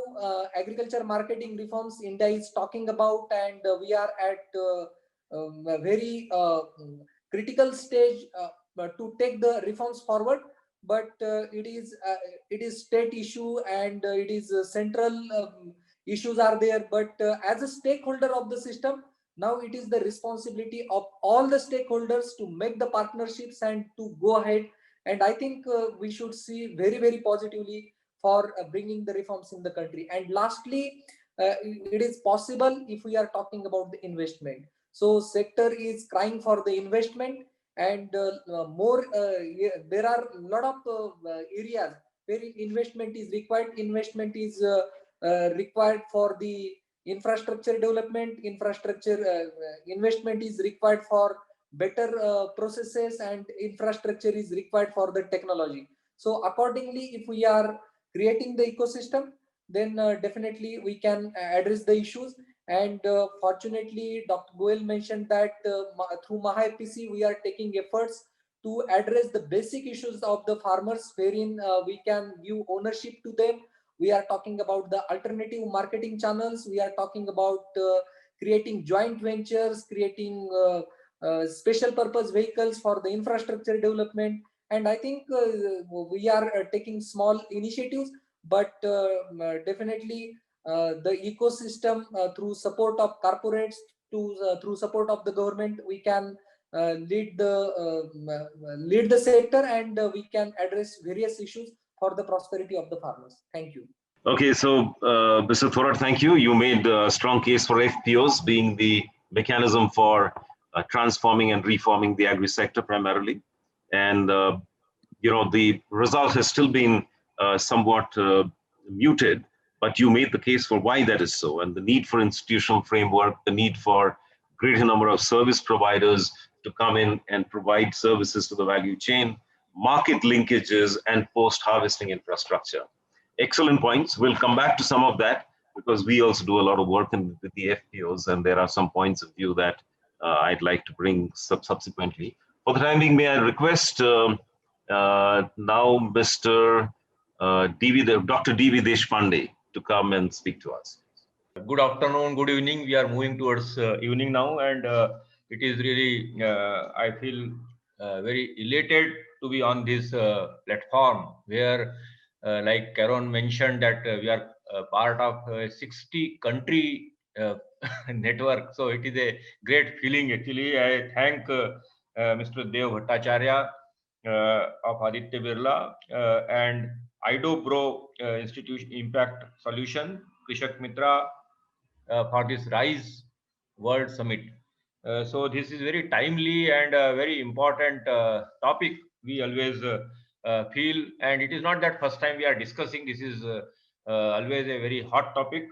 agriculture marketing reforms India is talking about, and we are at a very critical stage to take the reforms forward. But it is state issue, and it is central issues are there. But as a stakeholder of the system, now it is the responsibility of all the stakeholders to make the partnerships and to go ahead. And I think we should see very, very positively for bringing the reforms in the country. And lastly, it is possible if we are talking about the investment. So sector is crying for the investment, and more there are a lot of areas where investment is required. Investment is required for the infrastructure development. Infrastructure investment is required for better processes, and infrastructure is required for the technology. So accordingly, if we are creating the ecosystem, then definitely we can address the issues. And fortunately, Dr. Goel mentioned that through MahaFPC, we are taking efforts to address the basic issues of the farmers, wherein we can give ownership to them. We are talking about the alternative marketing channels. We are talking about creating joint ventures, creating special purpose vehicles for the infrastructure development. And I think we are taking small initiatives, but definitely the ecosystem through support of corporates, through support of the government, we can lead the sector, and we can address various issues for the prosperity of the farmers. Thank you. Okay, so Mr. Thorat, thank you. You made a strong case for FPOs being the mechanism for transforming and reforming the agri sector primarily. And, the result has still been somewhat muted, but you made the case for why that is so, and the need for institutional framework, the need for greater number of service providers to come in and provide services to the value chain, market linkages, and post-harvesting infrastructure. Excellent points. We'll come back to some of that because we also do a lot of work with the FPOs, and there are some points of view that I'd like to bring subsequently. For the time being, may I request now Mr. Dr. D.V. Deshpande to come and speak to us. Good afternoon, good evening. We are moving towards evening now, and it is really, I feel very elated to be on this platform where, like Karon mentioned, that we are part of a 60 country network. So it is a great feeling. Actually, I thank Mr. Dev Bhattacharya of Aditya Birla and IDOPRO Institution Impact Solution, Krishak Mitra, for this RISE World Summit. So this is very timely and very important topic. We always feel, and it is not that first time we are discussing. This is always a very hot topic.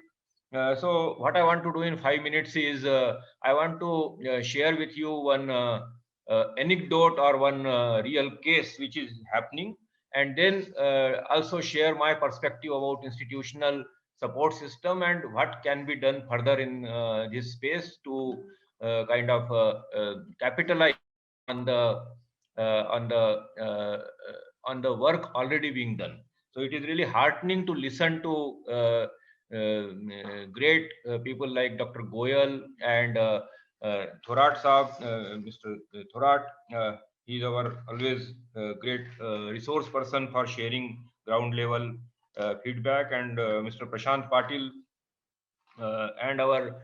So what I want to do in 5 minutes is I want to share with you one anecdote or one real case which is happening, and then also share my perspective about institutional support system and what can be done further in this space to kind of capitalize on the work already being done. So it is really heartening to listen to great people like Dr. Goyal and Thorat Saab, Mr. Thorat. He is our always great resource person for sharing ground level feedback, and Mr. Prashant Patil and our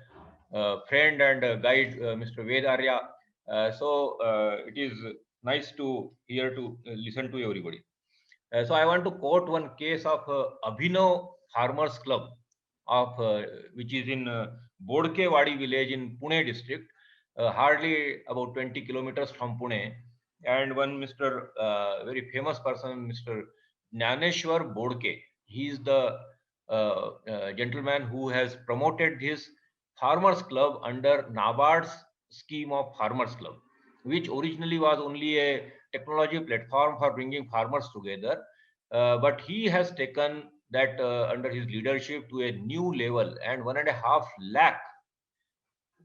friend and guide, Mr. Ved Arya. So it is nice to hear to listen to everybody. So I want to quote one case of Abhinav Farmers Club of which is in Bodkewadi village in Pune district, hardly about 20 kilometers from Pune, and one Mr. Very famous person, Mr. Jnaneshwar Bodke. He is the gentleman who has promoted this Farmers Club under NABARD's scheme of Farmers Club, which originally was only a technology platform for bringing farmers together. But he has taken that under his leadership to a new level, and 1.5 lakh,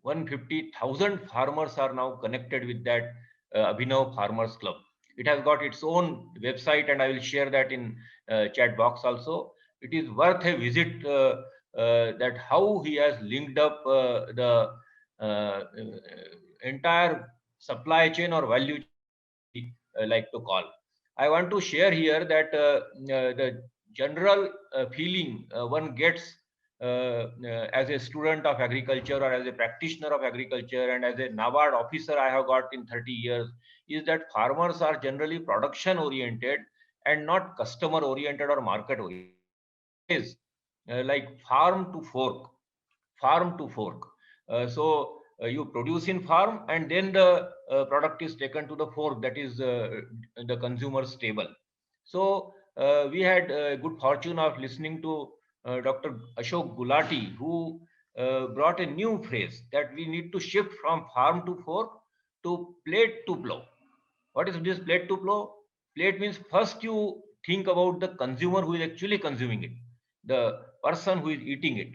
150,000 farmers are now connected with that Abhinav Farmers Club. It has got its own website, and I will share that in chat box also. It is worth a visit that how he has linked up the entire supply chain or value chain, like to call. I want to share here that the general feeling one gets as a student of agriculture or as a practitioner of agriculture and as a NABARD officer I have got in 30 years is that farmers are generally production oriented and not customer oriented or market oriented. Is like farm to fork, farm to fork. So you produce in farm, and then the product is taken to the fork, that is the consumer's table. So we had good fortune of listening to Dr. Ashok Gulati, who brought a new phrase that we need to shift from farm to fork to plate to plow. What is this plate to plow? Plate means first you think about the consumer who is actually consuming it, the person who is eating it,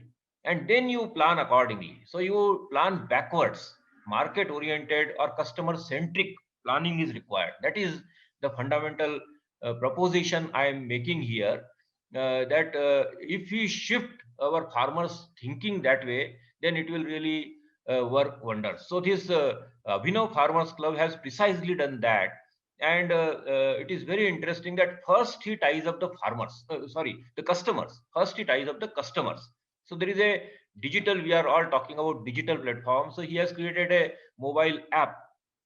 and then you plan accordingly. So you plan backwards. Market oriented or customer centric planning is required. That is the fundamental proposition I am making here, that if we shift our farmers thinking that way, then it will really work wonders. So this Abhinav Farmers Club has precisely done that. And it is very interesting that first he ties up the farmers, the customers. First he ties up the customers. So there is a digital, we are all talking about digital platform. So he has created a mobile app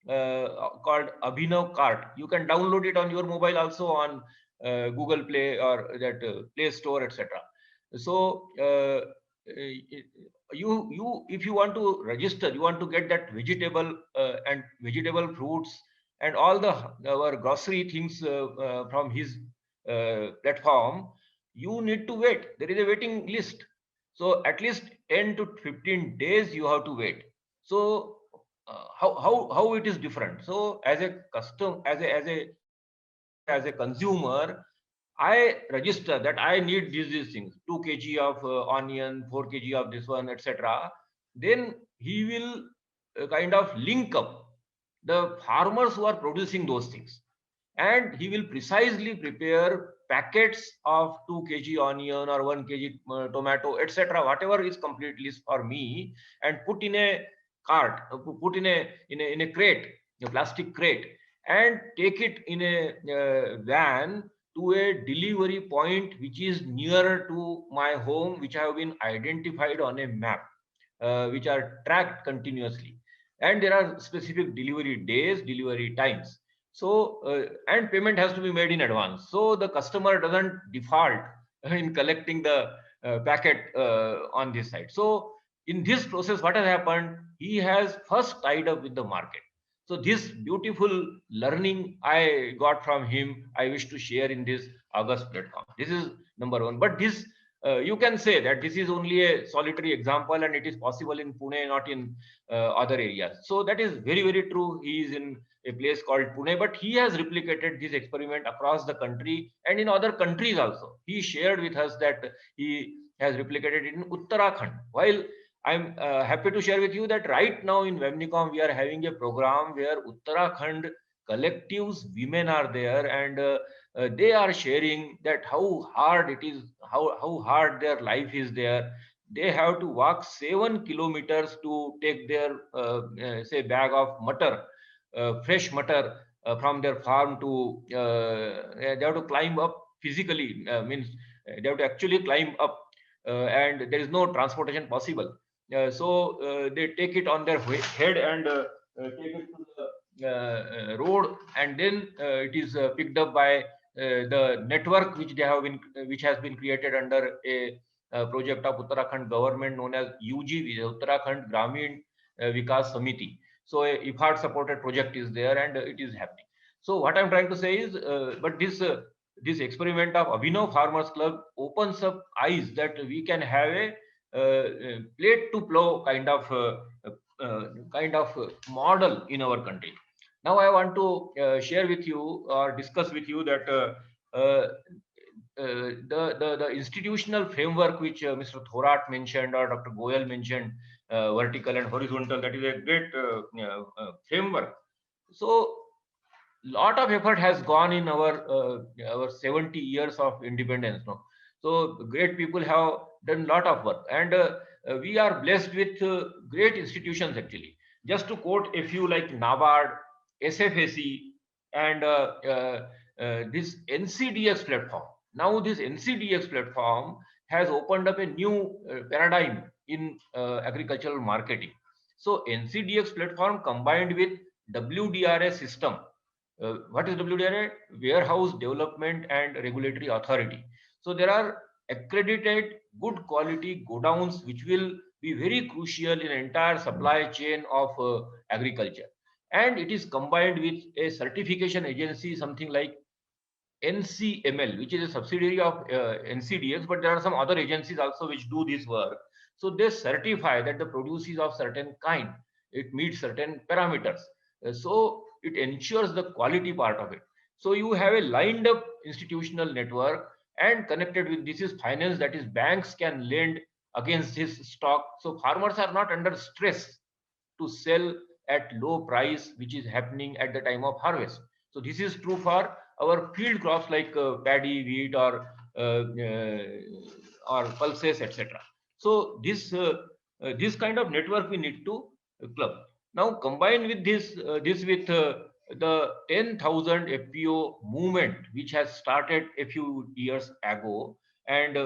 called Abhinav Cart. You can download it on your mobile also on Google Play or that Play Store, etc. So you if you want to register, you want to get that vegetable and vegetable fruits and all the our grocery things from his platform, you need to wait. There is a waiting list. So at least 10 to 15 days you have to wait. So how it is different? So as a consumer, I register that I need these things, 2 kg of onion, 4 kg of this one, etc. Then he will kind of link up the farmers who are producing those things, and he will precisely prepare packets of 2 kg onion or 1 kg tomato, etc. Whatever is complete list for me, and put in a cart, put in a crate, a plastic crate, and take it in a van to a delivery point which is nearer to my home, which have been identified on a map, which are tracked continuously. And there are specific delivery days, delivery times. So, and payment has to be made in advance. So the customer doesn't default in collecting the packet on this side. So in this process, what has happened? He has first tied up with the market. So this beautiful learning I got from him, I wish to share in this August platform. This is number one. But this, you can say that this is only a solitary example and it is possible in Pune, not in other areas. So that is very, very true. He is in a place called Pune, but he has replicated this experiment across the country and in other countries also. He shared with us that he has replicated it in Uttarakhand. While I'm happy to share with you that right now in Vemnicom, we are having a program where Uttarakhand collectives, women are there, and they are sharing that how hard it is, how hard their life is there. They have to walk 7 kilometers to take their, say, bag of mutter, fresh mutter from their farm to, they have to climb up physically, means they have to actually climb up, and there is no transportation possible. So they take it on their head and take it to the road, and then it is picked up by the network which which has been created under a project of Uttarakhand government known as UG, Uttarakhand Gramin Vikas Samiti. So a IFAD supported project is there and it is happening. So what I'm trying to say is, but this experiment of Abhinav Farmers Club opens up eyes that we can have a plate to plow kind of model in our country. Now I want to share with you or discuss with you that the institutional framework which Mr. Thorat mentioned or Dr. Goyal mentioned, vertical and horizontal, that is a great framework. So lot of effort has gone in our 70 years of independence now. So great people have done a lot of work, and we are blessed with great institutions actually. Just to quote a few like NABARD, SFAC, and this NCDX platform. Now this NCDX platform has opened up a new paradigm in agricultural marketing. So NCDX platform combined with WDRA system. What is WDRA? Warehouse Development and Regulatory Authority. So there are accredited good quality godowns which will be very crucial in the entire supply chain of agriculture. And it is combined with a certification agency, something like NCML, which is a subsidiary of NCDX, but there are some other agencies also which do this work. So they certify that the produce is of certain kind, it meets certain parameters. So it ensures the quality part of it. So you have a lined up institutional network and connected with this is finance, that is banks can lend against this stock. So farmers are not under stress to sell at low price, which is happening at the time of harvest. So this is true for our field crops like paddy, wheat, or pulses, etc. So this this kind of network we need to club. Now combine with this with the 10,000 FPO movement, which has started a few years ago. And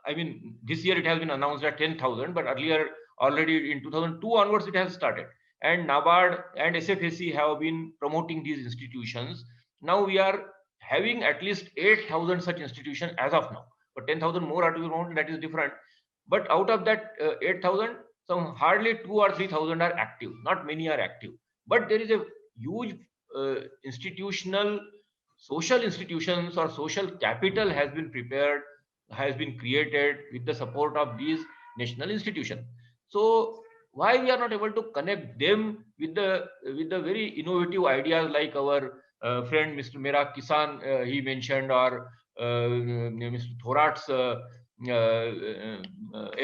I mean, this year it has been announced at 10,000, but earlier, already in 2002 onwards, it has started. And NABARD and SFAC have been promoting these institutions. Now we are having at least 8,000 such institutions as of now. But 10,000 more are to be promoted, that is different. But out of that 8,000, some hardly 2 or 3,000 are active. Not many are active. But there is a huge institutional, social institutions or social capital has been prepared, has been created with the support of these national institutions. So why we are not able to connect them with the very innovative ideas like our friend Mr. Mera Kisan he mentioned, or Mr. Thorat's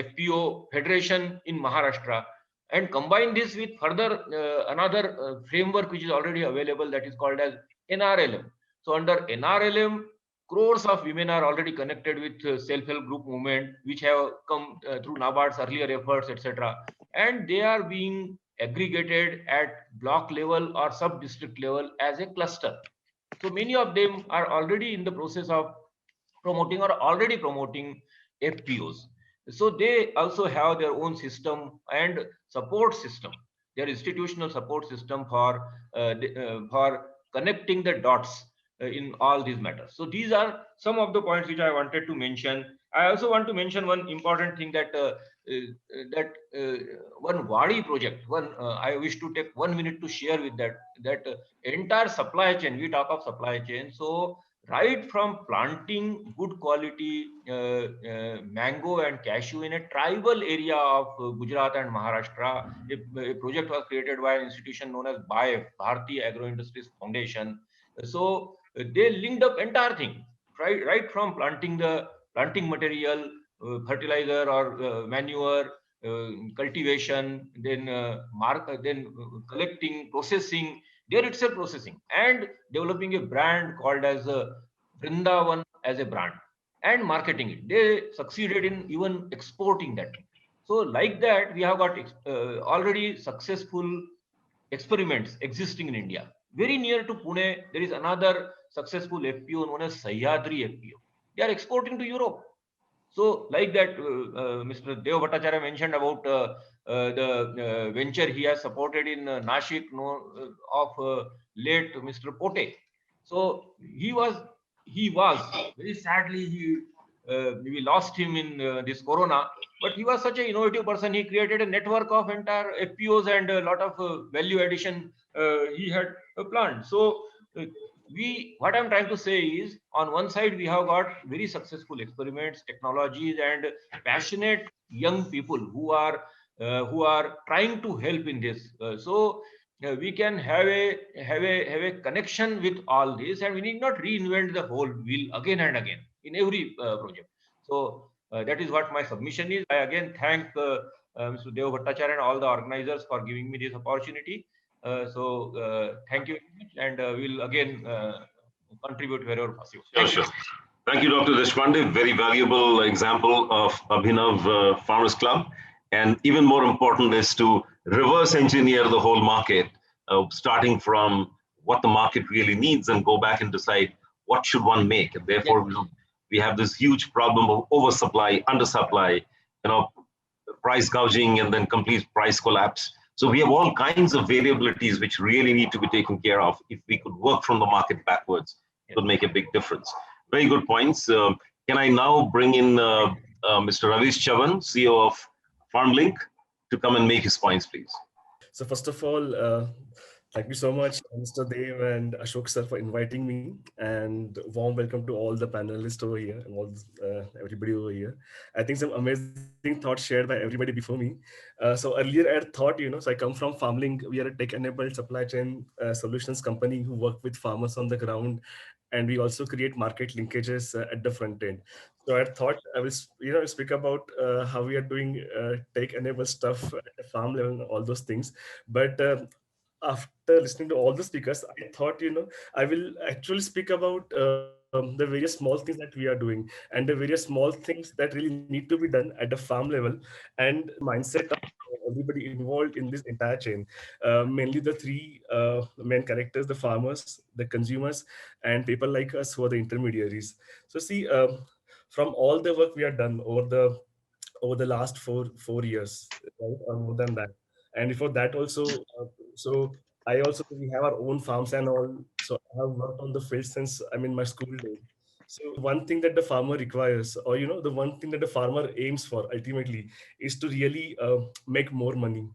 FPO Federation in Maharashtra, and combine this with further another framework which is already available, that is called as NRLM. So under NRLM, crores of women are already connected with self-help group movement, which have come through NABARD's earlier efforts, etc. And they are being aggregated at block level or sub-district level as a cluster. So many of them are already in the process of promoting or already promoting FPOs. So they also have their own system and support system, their institutional support system for connecting the dots in all these matters. So these are some of the points which I wanted to mention. I also want to mention one important thing, that one Wadi project. I wish to take 1 minute to share with that entire supply chain. We talk of supply chain. So right from planting good quality mango and cashew in a tribal area of Gujarat and Maharashtra, a project was created by an institution known as BAIF, Bharati Agro Industries Foundation. So they linked up entire thing, right from planting material, fertilizer or manure, cultivation, then collecting, processing, there itself processing, and developing a brand called as Vrindavan as a brand, and marketing it. They succeeded in even exporting that. So like that, we have got already successful experiments existing in India. Very near to Pune, there is another successful FPO known as Sahyadri FPO. They are exporting to Europe. So like that, Mr. Deo Bhattacharya mentioned about the venture he has supported in Nashik, of late Mr. Pote. So he was very sadly, we lost him in this corona, but he was such an innovative person. He created a network of entire FPOs and a lot of value addition he had planned. So what I'm trying to say is, on one side we have got very successful experiments, technologies, and passionate young people who are trying to help in this. So we can have a connection with all this, and we need not reinvent the whole wheel again and again in every project. So that is what my submission is. I again thank Mr. Deo Bhattacharya and all the organizers for giving me this opportunity. Thank you very much, and we'll again contribute wherever possible. Sure. Thank you, Dr. Deshpande. Very valuable example of Abhinav Farmers Club. And even more important is to reverse engineer the whole market, starting from what the market really needs and go back and decide what should one make. And therefore, we have this huge problem of oversupply, undersupply, price gouging, and then complete price collapse. So we have all kinds of variabilities which really need to be taken care of. If we could work from the market backwards, it would make a big difference. Very good points. Can I now bring in Mr. Ravish Chavan, CEO of FarmLink, to come and make his points, please? So first of all, thank you so much, Mr. Dev and Ashok sir, for inviting me, and warm welcome to all the panelists over here and all everybody over here. I think some amazing thoughts shared by everybody before me. So earlier I had thought, so I come from FarmLink. We are a tech-enabled supply chain solutions company who work with farmers on the ground, and we also create market linkages at the front end. So I thought I will, speak about how we are doing tech-enabled stuff at the farm level and all those things. But after listening to all the speakers, I thought, I will actually speak about the various small things that we are doing and the various small things that really need to be done at the farm level, and mindset of everybody involved in this entire chain. Mainly the three main characters: the farmers, the consumers, and people like us who are the intermediaries. So see, from all the work we have done over the last four years, right, or more than that. And before that also, so I also, we have our own farms and all. So I have worked on the field since I'm in my school days. So the one thing that the farmer requires, or the one thing that the farmer aims for ultimately, is to really make more money.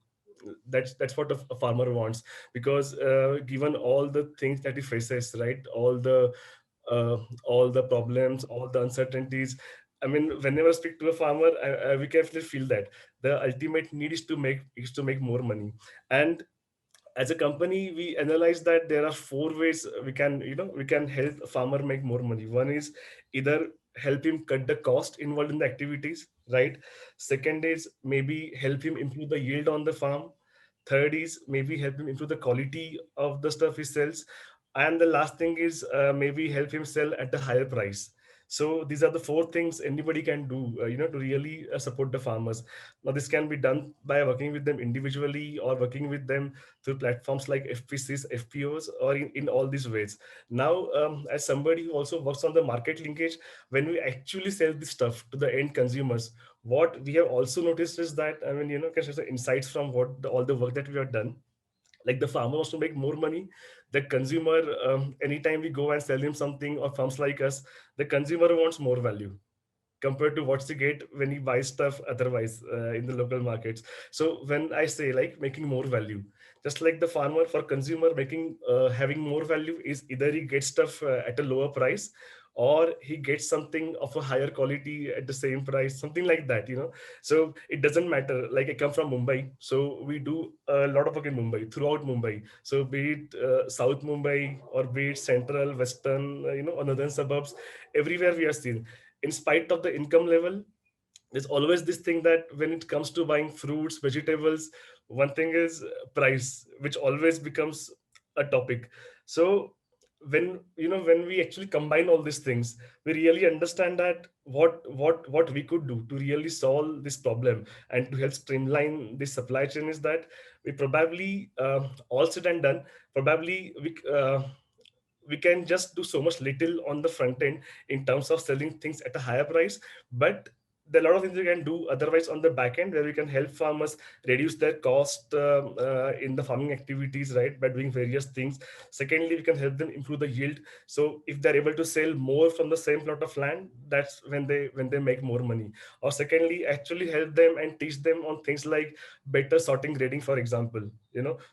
That's what a farmer wants, because given all the things that he faces, right, all the problems, all the uncertainties. I mean, whenever I speak to a farmer, we can feel that the ultimate need is to make more money. And as a company, we analyze that there are four ways we can help a farmer make more money. One is either help him cut the cost involved in the activities, right? Second is maybe help him improve the yield on the farm. Third is maybe help him improve the quality of the stuff he sells. And the last thing is maybe help him sell at a higher price. So these are the four things anybody can do, to really support the farmers. Now, this can be done by working with them individually or working with them through platforms like FPCs, FPOs, or in all these ways. Now, as somebody who also works on the market linkage, when we actually sell this stuff to the end consumers, what we have also noticed is that, I mean, can share some insights from all the work that we have done. Like, the farmer wants to make more money. The consumer, anytime we go and sell him something, or farms like us, the consumer wants more value compared to what he get when he buys stuff otherwise in the local markets. So when I say like making more value, just like the farmer, for consumer, making having more value is either he gets stuff at a lower price, or he gets something of a higher quality at the same price, something like that. So it doesn't matter. Like, I come from Mumbai, so we do a lot of work in Mumbai, throughout Mumbai. So be it South Mumbai, or be it central, western, or northern suburbs, everywhere we are seen. In spite of the income level, there's always this thing that when it comes to buying fruits, vegetables, one thing is price, which always becomes a topic. So when we actually combine all these things, we really understand that what we could do to really solve this problem and to help streamline this supply chain is that we probably, all said and done, probably we can just do so much little on the front end in terms of selling things at a higher price. But there are a lot of things we can do otherwise on the back end, where we can help farmers reduce their cost in the farming activities, right, by doing various things. Secondly, we can help them improve the yield. So if they're able to sell more from the same plot of land, that's when they make more money. Or secondly, actually help them and teach them on things like better sorting, grading, for example.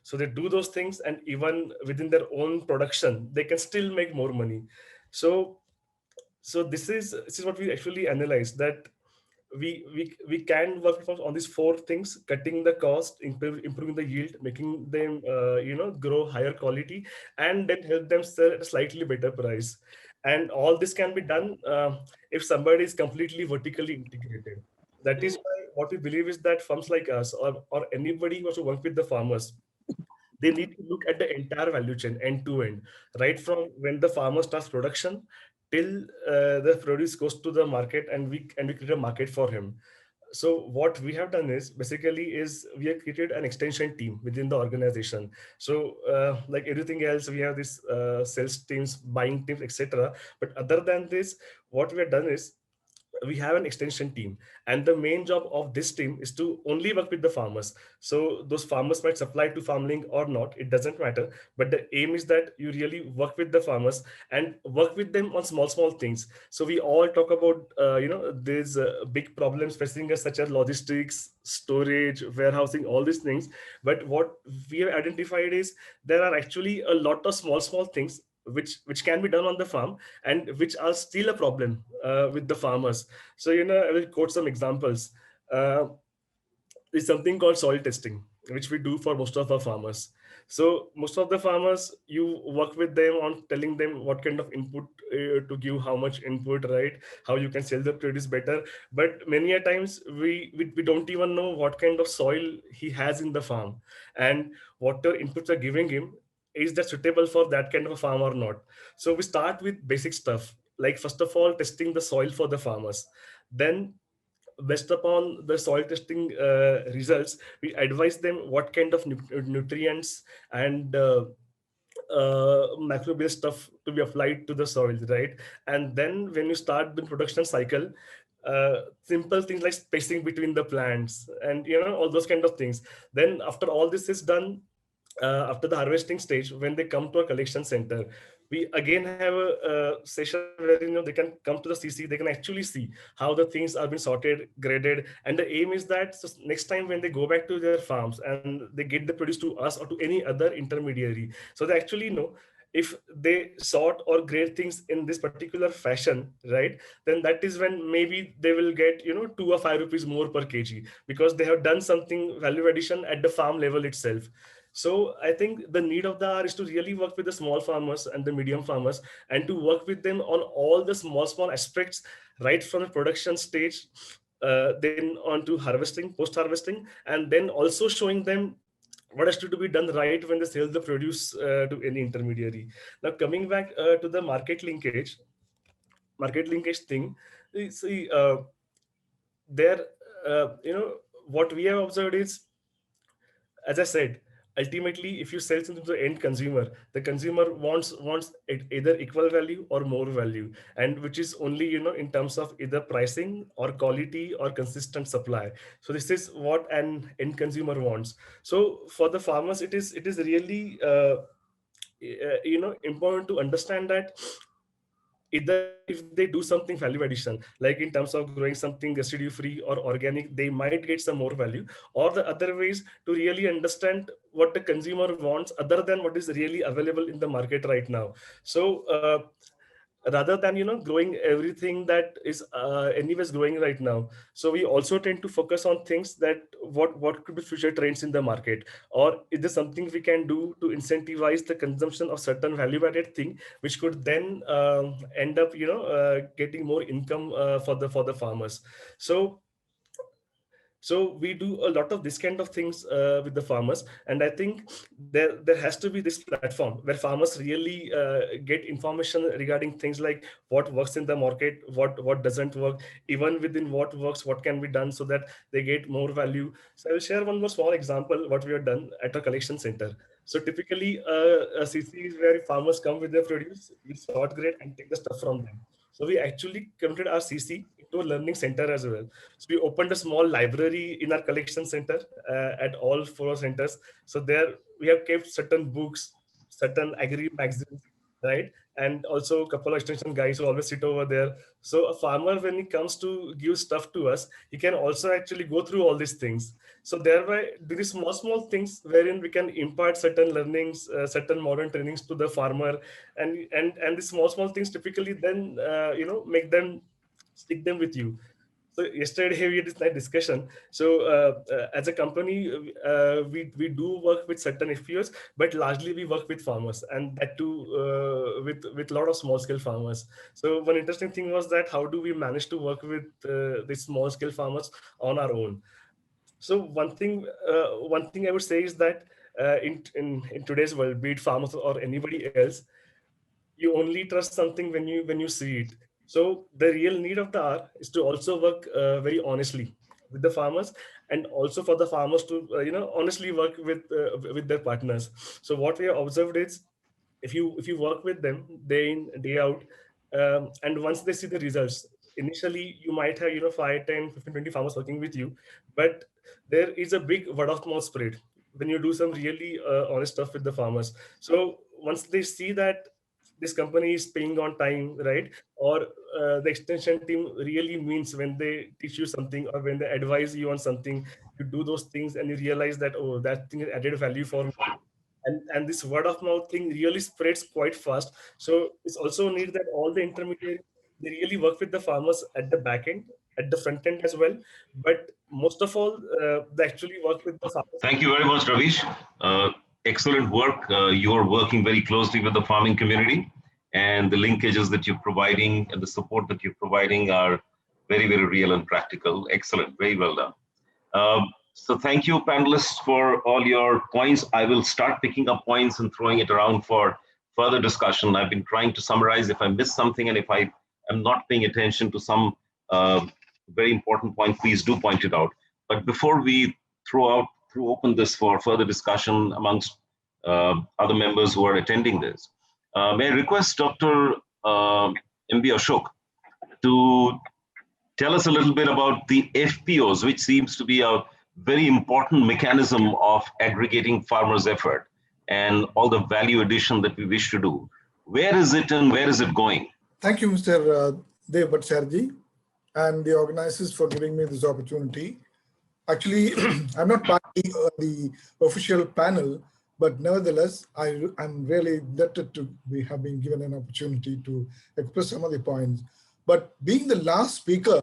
So they do those things, and even within their own production, they can still make more money. So this is what we actually analyze, that we can work on these four things: cutting the cost, improving the yield, making them grow higher quality, and then help them sell at a slightly better price. And all this can be done if somebody is completely vertically integrated. That is why what we believe is that firms like us, or anybody who wants to work with the farmers, they need to look at the entire value chain, end to end, right from when the farmer starts production till the produce goes to the market, and we create a market for him. So what we have done is basically is we have created an extension team within the organization. So like everything else, we have this sales teams, buying teams, etc. But other than this, what we have done is we have an extension team, and the main job of this team is to only work with the farmers. So those farmers might supply to FarmLink or not, it doesn't matter, but the aim is that you really work with the farmers and work with them on small things. So we all talk about these big problems facing us, such as logistics, storage, warehousing, all these things. But what we have identified is there are actually a lot of small things which can be done on the farm, and which are still a problem with the farmers. So I will quote some examples. uh, is something called soil testing, which we do for most of our farmers. So most of the farmers, you work with them on telling them what kind of input to give, how much input, right? How you can sell the produce better. But many a times we don't even know what kind of soil he has in the farm, and what the inputs are giving him, is that suitable for that kind of a farm or not. So we start with basic stuff, like first of all testing the soil for the farmers. Then based upon the soil testing results, we advise them what kind of nutrients and macro-based stuff to be applied to the soil, right? And then when you start the production cycle, simple things like spacing between the plants and all those kind of things. Then after all this is done, after the harvesting stage, when they come to a collection center, we again have a session where they can come to the CC, they can actually see how the things are being sorted, graded, and the aim is that so next time when they go back to their farms and they get the produce to us or to any other intermediary, so they actually know if they sort or grade things in this particular fashion, right? Then that is when maybe they will get 2 or 5 rupees more per kg, because they have done something value addition at the farm level itself. So I think the need of the hour is to really work with the small farmers and the medium farmers, and to work with them on all the small aspects, right from the production stage, then on to harvesting, post-harvesting, and then also showing them what has to be done right when they sell the produce to any intermediary. Now coming back to the market linkage thing, see, there, what we have observed is, as I said, ultimately, if you sell something to the end consumer, the consumer wants either equal value or more value, and which is only in terms of either pricing or quality or consistent supply. So this is what an end consumer wants. So for the farmers, it is really important to understand that either if they do something value addition, like in terms of growing something residue free or organic, they might get some more value, or the other ways to really understand what the consumer wants other than what is really available in the market right now. So rather than growing everything that is anyways growing right now, so we also tend to focus on things that what could be future trends in the market, or is there something we can do to incentivize the consumption of certain value added thing, which could then end up getting more income for the farmers. So we do a lot of this kind of things with the farmers, and I think there has to be this platform where farmers really get information regarding things like what works in the market, what doesn't work, even within what works, what can be done so that they get more value. So I will share one more small example what we have done at a collection center. So typically a CC is where farmers come with their produce, we sort grade and take the stuff from them. So we actually converted our CC into a learning center as well. So we opened a small library in our collection center at all 4 centers. So there we have kept certain books, certain agri magazines, right? And also a couple of extension guys who always sit over there. So a farmer, when he comes to give stuff to us, he can also actually go through all these things. So thereby, there is small things wherein we can impart certain learnings, certain modern trainings to the farmer, and the small things typically then make them stick them with you. So yesterday we had this nice discussion. So as a company, we do work with certain FPOs, but largely we work with farmers, and that too with a lot of small scale farmers. So one interesting thing was that how do we manage to work with the small scale farmers on our own? So one thing I would say is that in today's world, be it farmers or anybody else, you only trust something when you see it. So the real need of the hour is to also work very honestly with the farmers, and also for the farmers to honestly work with their partners. So what we have observed is, if you work with them day in day out, and once they see the results, initially you might have 5, 10, 15, 20 farmers working with you, but there is a big word of mouth spread when you do some really honest stuff with the farmers. So once they see that this company is paying on time, right? Or the extension team really means when they teach you something or when they advise you on something, you do those things and you realize that, oh, that thing added value for me. And this word of mouth thing really spreads quite fast. So it's also need that all the intermediaries, they really work with the farmers at the back end, at the front end as well. But most of all, they actually work with the farmers. Thank you very much, Ravish. Excellent work. You're working very closely with the farming community, and the linkages that you're providing and the support that you're providing are very, very real and practical. Excellent. Very well done. So thank you, panelists, for all your points. I will start picking up points and throwing it around for further discussion. I've been trying to summarize. If I miss something and if I am not paying attention to some very important point, please do point it out. But before we open this for further discussion amongst other members who are attending this, may I request Dr. M.B. Ashok to tell us a little bit about the FPOs, which seems to be a very important mechanism of aggregating farmers' effort and all the value addition that we wish to do. Where is it and where is it going? Thank you, Mr. Dev Bhattacharya, and the organizers for giving me this opportunity. Actually, I'm not part of the official panel, but nevertheless, I'm really indebted to have been given an opportunity to express some of the points. But being the last speaker,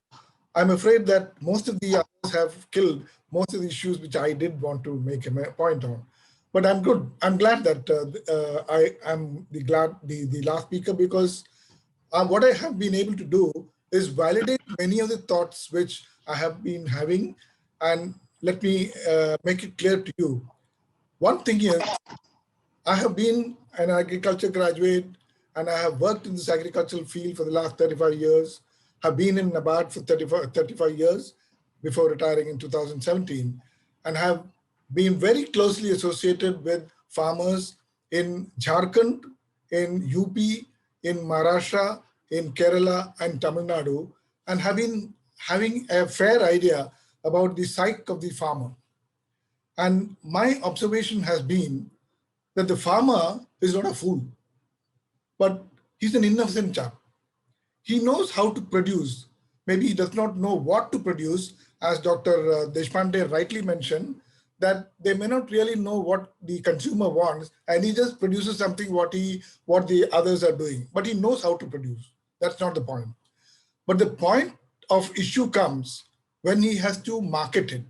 I'm afraid that most of the others have killed most of the issues which I did want to make a point on. But I'm good. I'm glad that I am the last speaker, because what I have been able to do is validate many of the thoughts which I have been having. And let me make it clear to you. One thing is, I have been an agriculture graduate and I have worked in this agricultural field for the last 35 years. Have been in NABARD for 35 years before retiring in 2017, and have been very closely associated with farmers in Jharkhand, in UP, in Maharashtra, in Kerala and Tamil Nadu, and have been having a fair idea about the psyche of the farmer. And my observation has been that the farmer is not a fool, but he's an innocent chap. He knows how to produce. Maybe he does not know what to produce, as Dr. Deshpande rightly mentioned, that they may not really know what the consumer wants, and he just produces something what the others are doing. But he knows how to produce. That's not the point. But the point of issue comes when he has to market it,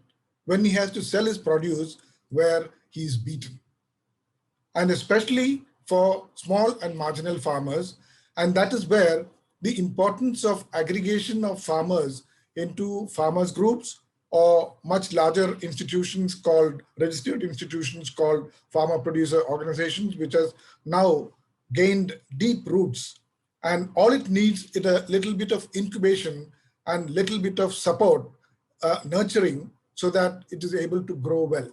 when he has to sell his produce where he is beaten. And especially for small and marginal farmers. And that is where the importance of aggregation of farmers into farmers groups or much larger institutions called registered institutions called farmer producer organizations, which has now gained deep roots. And all it needs is a little bit of incubation and little bit of support, nurturing, so that it is able to grow well.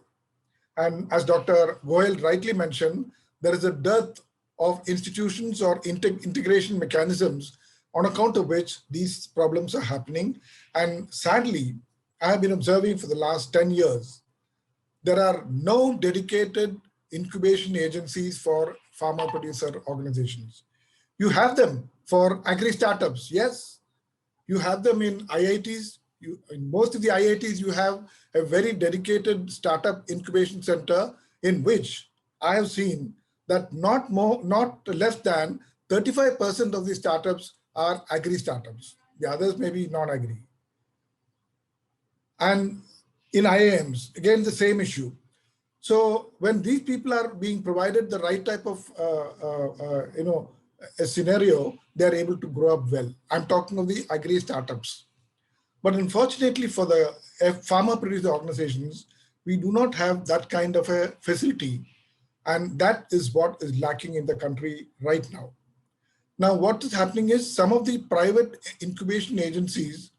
And as Dr. Goyal rightly mentioned, there is a dearth of institutions or integration mechanisms on account of which these problems are happening. And sadly, I have been observing for the last 10 years, there are no dedicated incubation agencies for farmer producer organizations. You have them for agri-startups, yes. You have them in IITs. In most of the IITs, you have a very dedicated startup incubation center in which I have seen that not less than 35% of the startups are agri-startups. The others may be non-agri. And in IIMs, again, the same issue. So when these people are being provided the right type of a scenario, they're able to grow up well. I'm talking of the agri-startups. But unfortunately for the farmer producer organizations, we do not have that kind of a facility. And that is what is lacking in the country right now. Now, what is happening is some of the private incubation agencies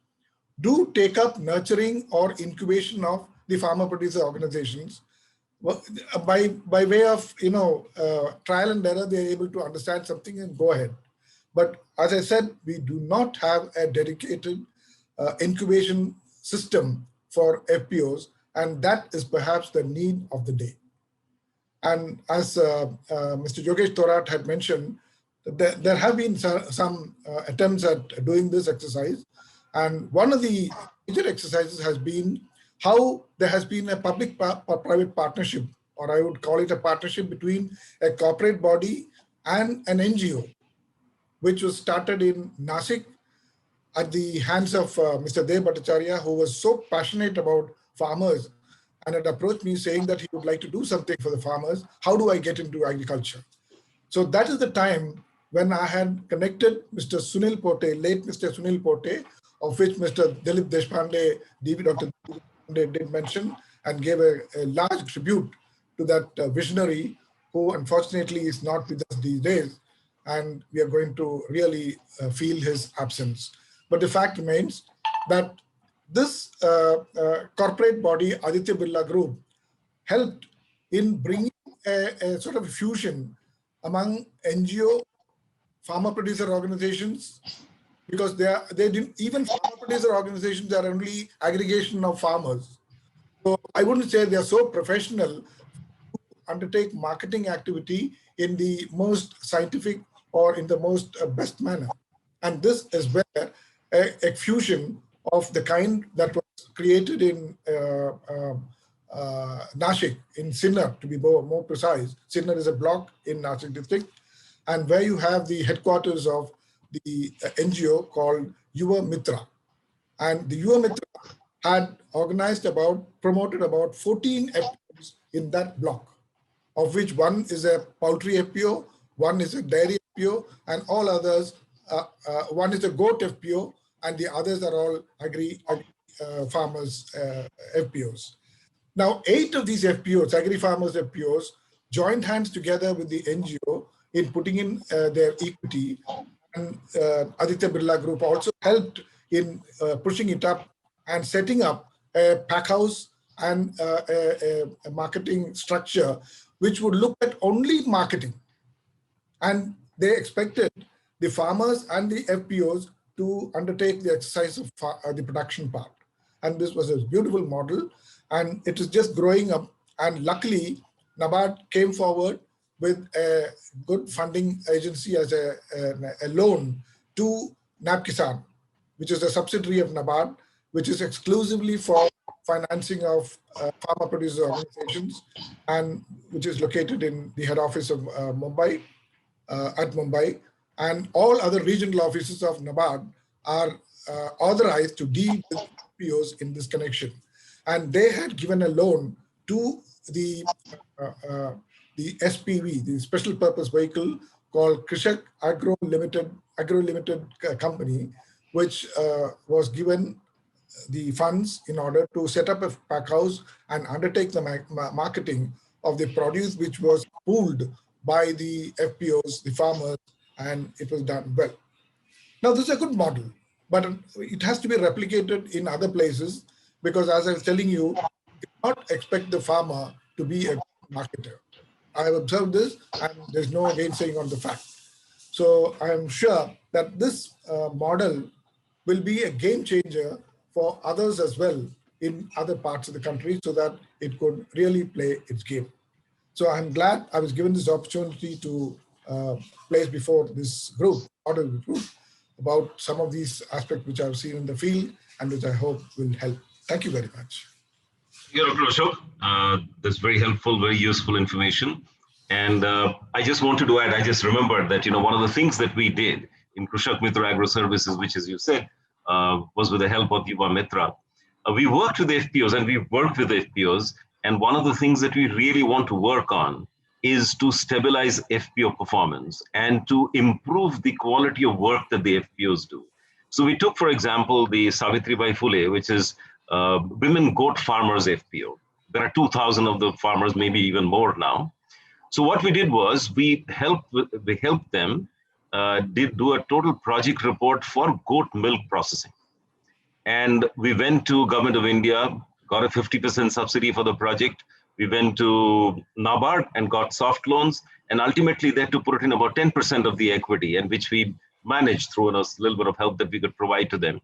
do take up nurturing or incubation of the farmer producer organizations. By way of trial and error, they're able to understand something and go ahead. But as I said, we do not have a dedicated incubation system for FPOs, and that is perhaps the need of the day. And as Mr. Yogesh Thorat had mentioned, there have been some attempts at doing this exercise. And one of the major exercises has been how there has been a public-private partnership, or I would call it a partnership between a corporate body and an NGO, which was started in Nasik at the hands of Mr. Dev Bhattacharya, who was so passionate about farmers and had approached me saying that he would like to do something for the farmers. How do I get into agriculture? So that is the time when I had connected Mr. Sunil Pote, late Mr. Sunil Pote, of which Mr. Dilip Deshpande, Dr. Deshpande did mention, and gave a large tribute to that visionary who unfortunately is not with us these days. and we are going to really feel his absence. But the fact remains that this corporate body, Aditya Birla Group, helped in bringing a sort of fusion among NGO, farmer producer organizations, because they didn't, even farmer producer organizations are only aggregation of farmers. So I wouldn't say they are so professional to undertake marketing activity in the most scientific or in the most best manner. And this is where a fusion of the kind that was created in Nashik, in Sinnar, to be more precise. Sinnar is a block in Nashik district, and where you have the headquarters of the NGO called Yuva Mitra. And the Yuva Mitra had promoted about 14 FPOs in that block, of which one is a poultry FPO, one is a dairy FPO, and all others, one is a goat FPO, and the others are all agri farmers FPOs. Now, 8 of these FPOs, agri-farmers FPOs, joined hands together with the NGO in putting in their equity. And Aditya Birla Group also helped in pushing it up and setting up a pack house and a marketing structure which would look at only marketing. And they expected the farmers and the FPOs to undertake the exercise of the production part. And this was a beautiful model, and it is just growing up. And luckily, NABARD came forward with a good funding agency as a loan to NABKisan, which is a subsidiary of NABARD, which is exclusively for financing of farmer producer organizations, and which is located in the head office of Mumbai, at Mumbai. And all other regional offices of NABARD are authorized to deal with FPOs in this connection. And they had given a loan to the SPV, the special purpose vehicle called Krishak Agro Limited Company, which was given the funds in order to set up a pack house and undertake the marketing of the produce, which was pooled by the FPOs, the farmers, and it was done well. Now, this is a good model, but it has to be replicated in other places, because as I was telling you, you cannot expect the farmer to be a marketer. I have observed this, and there's no gainsaying on the fact. So I am sure that this model will be a game changer for others as well in other parts of the country, so that it could really play its game. So I'm glad I was given this opportunity to place before this group, about some of these aspects which I've seen in the field and which I hope will help. Thank you very much. Dr. Ashok, that's very helpful, very useful information. And I just wanted to add, I just remembered that, one of the things that we did in Krishak Mitra Agro Services, which, as you said, was with the help of Yuva Mitra. We worked with the FPOs, and we've worked with the FPOs. And one of the things that we really want to work on is to stabilize FPO performance and to improve the quality of work that the FPOs do. So we took, for example, the Savitribai Phule, which is women goat farmers FPO. There are 2,000 of the farmers, maybe even more now. So what we did was we helped them do a total project report for goat milk processing. And we went to Government of India, got a 50% subsidy for the project. We went to NABARD and got soft loans, and ultimately they had to put in about 10% of the equity, and which we managed through a little bit of help that we could provide to them.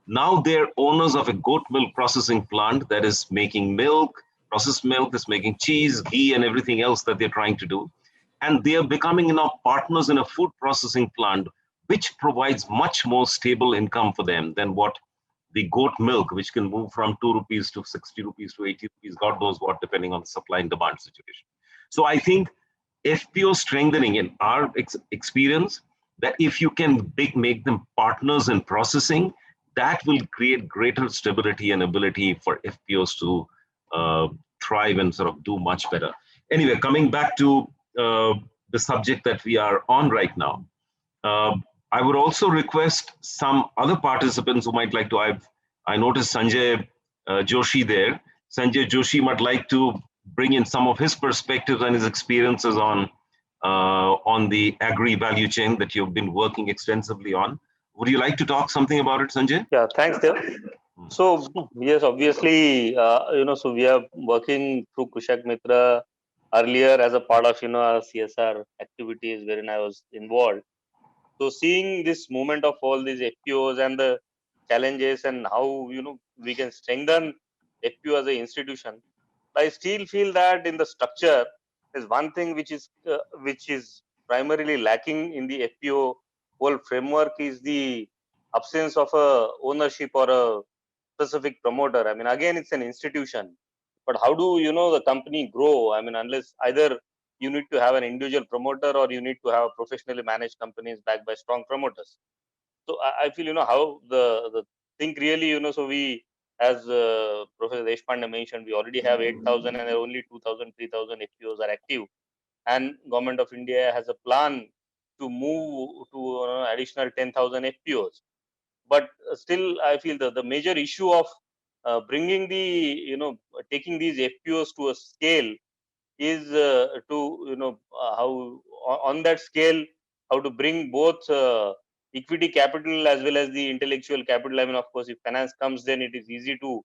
Now they're owners of a goat milk processing plant that is making milk, processed milk, that's making cheese, ghee, and everything else that they're trying to do. And they are becoming now partners in a food processing plant, which provides much more stable income for them than what the goat milk, which can move from 2 rupees to 60 rupees to 80 rupees, God knows what, depending on the supply and demand situation. So I think FPO strengthening, in our experience, that if you can make them partners in processing, that will create greater stability and ability for FPOs to thrive and sort of do much better. Anyway, coming back to the subject that we are on right now, I would also request some other participants who might like to, I noticed Sanjay Joshi there. Sanjay Joshi might like to bring in some of his perspectives and his experiences on on the agri value chain that you've been working extensively on. Would you like to talk something about it, Sanjay? Yeah, thanks, Dev. So yes, obviously, so we are working through Kushak Mitra earlier as a part of our CSR activities wherein I was involved. So seeing this movement of all these FPOs and the challenges and how we can strengthen FPO as an institution, I still feel that in the structure is one thing which is primarily lacking in the FPO whole framework is the absence of a ownership or a specific promoter. I mean, again, it's an institution, but how do the company grow? I mean, unless either you need to have an individual promoter or you need to have professionally managed companies backed by strong promoters. So I feel how the thing really so we as Professor Deshpande mentioned, we already have 8,000 and only 2,000 3,000 FPOs are active, and Government of India has a plan to move to additional 10,000 FPOs. But still I feel the major issue of bringing the taking these FPOs to a scale is to how on that scale how to bring both equity capital as well as the intellectual capital. I mean, of course, if finance comes, then it is easy to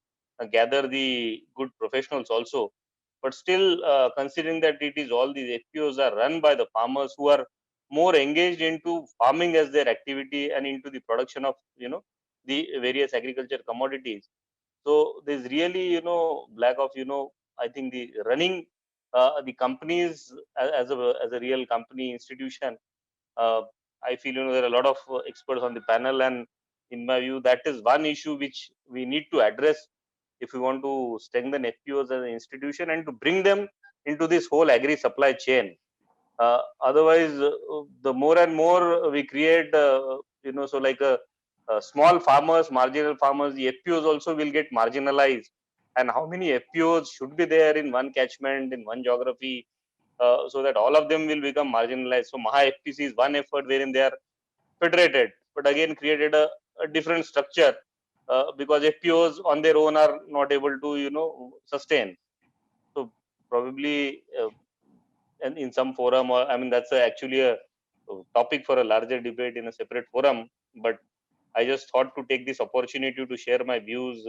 gather the good professionals also, but still considering that it is all these FPOs are run by the farmers who are more engaged into farming as their activity and into the production of the various agriculture commodities. So there's really lack of I think the running the companies as a real company institution. uh, I feel there are a lot of experts on the panel, and in my view that is one issue which we need to address if we want to strengthen FPOs as an institution and to bring them into this whole agri supply chain. Otherwise the more and more we create so like a small farmers, marginal farmers, the FPOs also will get marginalized. And how many FPOs should be there in one catchment, in one geography, so that all of them will become marginalized? So Maha FPC is one effort wherein they are federated, but again created a different structure because FPOs on their own are not able to sustain. So probably and in some forum, or I mean that's actually a topic for a larger debate in a separate forum. But I just thought to take this opportunity to share my views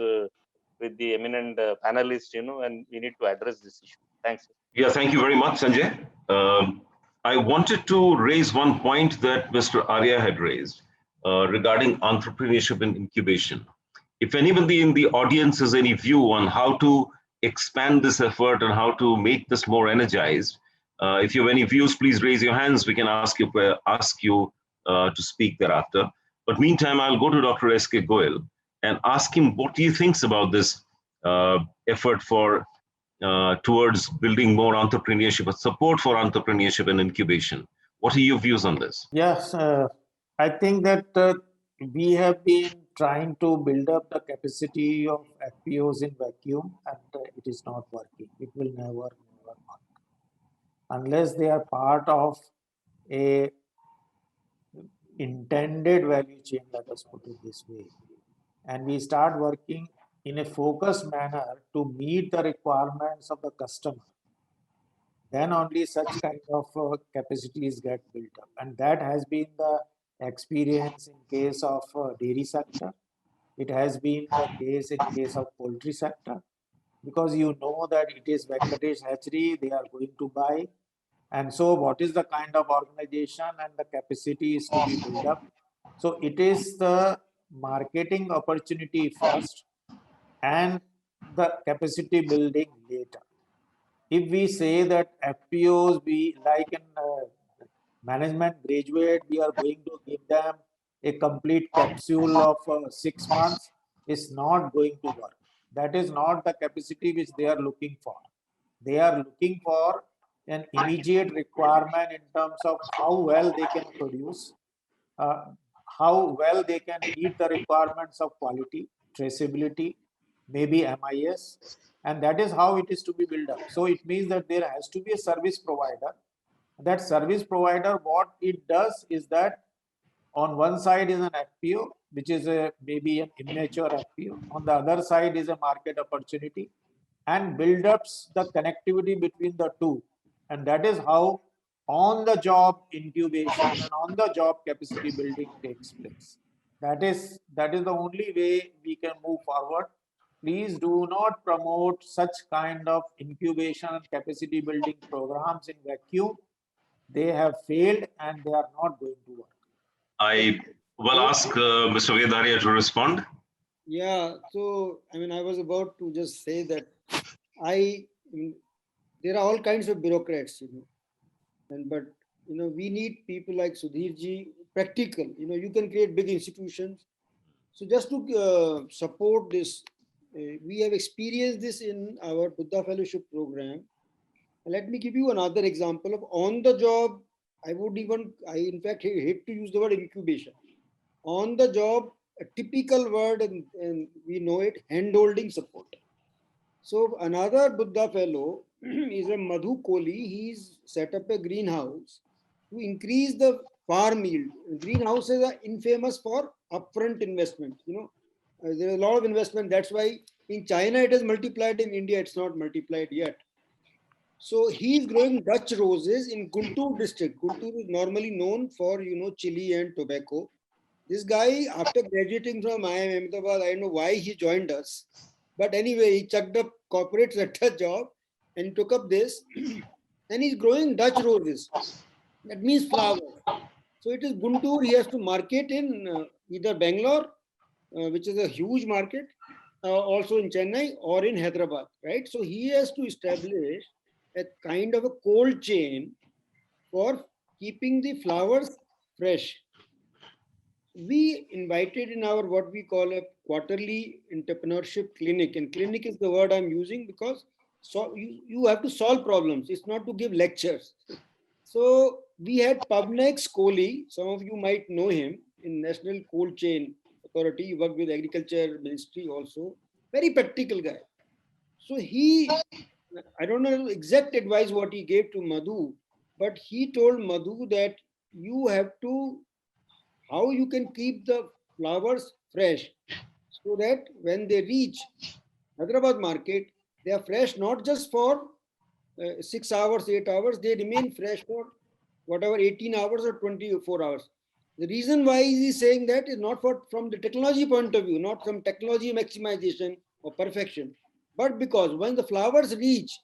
with the eminent panelists, and we need to address this issue. Thanks. Yeah, thank you very much, Sanjay. I wanted to raise one point that Mr. Arya had raised regarding entrepreneurship and incubation. If anybody in the audience has any view on how to expand this effort and how to make this more energized, if you have any views, please raise your hands. We can ask you to speak thereafter. But meantime, I'll go to Dr. S.K. Goyal and ask him what he thinks about this effort for towards building more entrepreneurship, or support for entrepreneurship and incubation. What are your views on this? Yes, I think that we have been trying to build up the capacity of FPOs in vacuum, and it is not working. It will never work unless they are part of a intended value chain, let us put it this way, and we start working in a focused manner to meet the requirements of the customer. Then only such kind of capacities get built up, and that has been the experience in case of dairy sector. It has been the case in case of poultry sector, because that it is Venkatesh hatchery they are going to buy, and so what is the kind of organization and the capacity is to be built up. So it is the marketing opportunity first and the capacity building later. If we say that FPOs, we like in management graduate, we are going to give them a complete capsule of 6 months, is not going to work. That is not the capacity which they are looking for. They are looking for an immediate requirement in terms of how well they can produce, how well they can meet the requirements of quality, traceability, maybe MIS, and that is how it is to be built up. So it means that there has to be a service provider. That service provider, what it does is that on one side is an FPO, which is maybe an immature FPO. On the other side is a market opportunity, and build ups the connectivity between the two. And that is how on the job incubation and on the job capacity building takes place. That is the only way we can move forward. Please do not promote such kind of incubation and capacity building programs in vacuum. They have failed and they are not going to work. I will ask Mr. Vedaria to respond. Yeah, so I mean, I was about to just say that there are all kinds of bureaucrats, but we need people like Sudhirji, practical. You can create big institutions. So just to support this, we have experienced this in our Buddha Fellowship program. Let me give you another example of on the job. I in fact hate to use the word incubation. On the job, a typical word, and we know it, hand-holding support. So another Buddha fellow is a Madhu Kohli. He's set up a greenhouse to increase the farm yield. Greenhouses are infamous for upfront investment. There's a lot of investment. That's why in China it has multiplied. In India, it's not multiplied yet. So he's growing Dutch roses in Guntur district. Guntur is normally known for, chili and tobacco. This guy, after graduating from IIM Ahmedabad, I don't know why he joined us. But anyway, he chucked up corporate sector job and took up this. And he's growing Dutch roses. That means flowers. So it is Guntur. He has to market in either Bangalore, which is a huge market, also in Chennai or in Hyderabad, right? So he has to establish a kind of a cold chain for keeping the flowers fresh. We invited in our what we call a quarterly entrepreneurship clinic, and clinic is the word I'm using because you have to solve problems. It's not to give lectures. So we had Pavnex Kohli. Some of you might know him in National Cold Chain Authority. He worked with Agriculture Ministry also. Very practical guy. So I don't know exact advice what he gave to Madhu, but he told Madhu that you have to, how you can keep the flowers fresh so that when they reach Hyderabad market, they are fresh not just for 6 hours, 8 hours, they remain fresh for whatever 18 hours or 24 hours. The reason why he is saying that is not from the technology point of view, not from technology maximization or perfection, but because when the flowers reach,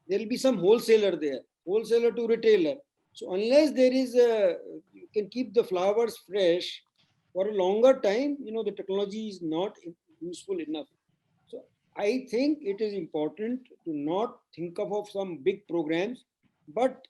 there will be some wholesaler there, wholesaler to retailer. So unless there is you can keep the flowers fresh for a longer time, the technology is not useful enough. So I think it is important to not think of some big programs, but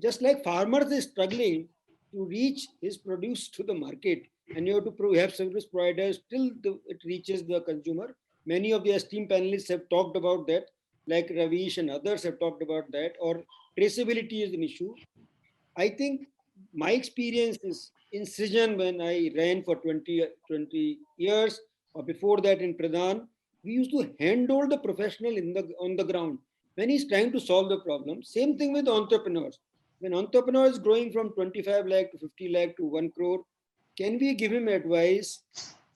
just like farmers is struggling to reach his produce to the market, and you have to have service providers till it reaches the consumer. Many of the esteemed panelists have talked about that, like Ravish and others have talked about that, or traceability is an issue. I think my experience is in Srijan when I ran for 20 years, or before that in Pradhan, we used to handhold the professional on the ground when he's trying to solve the problem. Same thing with entrepreneurs. When entrepreneur is growing from 25 lakh to 50 lakh to 1 crore, can we give him advice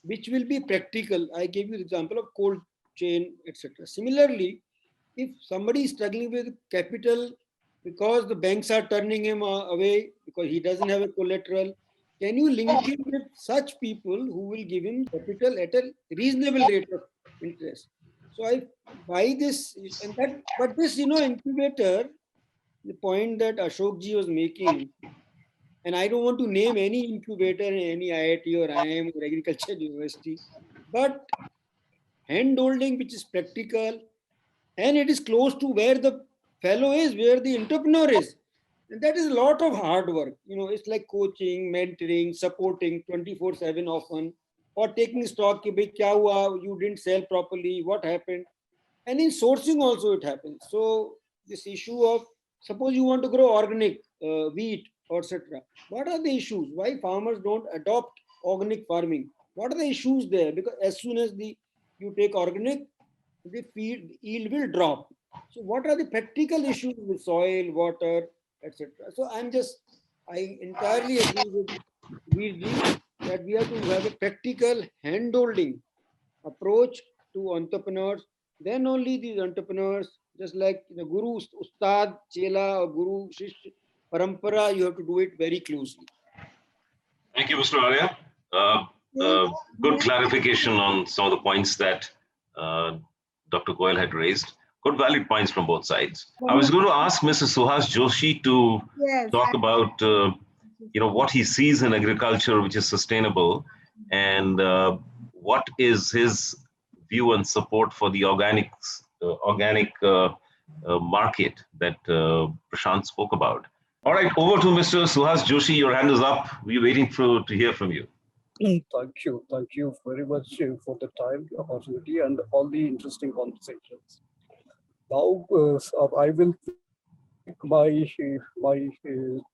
which will be practical? I gave you the example of cold chain, etc. Similarly, if somebody is struggling with capital because the banks are turning him away because he doesn't have a collateral, can you link him with such people who will give him capital at a reasonable rate of interest? So I buy this, but this, incubator, the point that Ashokji was making, and I don't want to name any incubator in any IIT or IIM or Agriculture University, but hand-holding which is practical, and it is close to where the fellow is, where the entrepreneur is. And that is a lot of hard work. It's like coaching, mentoring, supporting 24/7 often, or taking stock, kya hua, you didn't sell properly, what happened? And in sourcing also it happens. So this issue of, suppose you want to grow organic wheat, etc. What are the issues? Why farmers don't adopt organic farming? What are the issues there? Because as soon as you take organic, the yield will drop. So what are the practical issues with soil, water, etc.? So I entirely agree with Veerji that we have to have a practical hand-holding approach to entrepreneurs. Then only these entrepreneurs, just like the guru, ustad, chela, or guru, shish, Parampara, you have to do it very closely. Thank you, Mr. Arya. Good clarification on some of the points that Dr. Goyal had raised. Good valid points from both sides. I was going to ask Mr. Suhas Joshi to talk about what he sees in agriculture which is sustainable, and what is his view and support for the organic market that Prashant spoke about. All right, over to Mr. Suhas Joshi. Your hand is up. We're waiting to hear from you. Thank you. Thank you very much for the time, opportunity, and all the interesting conversations. Now, I will make my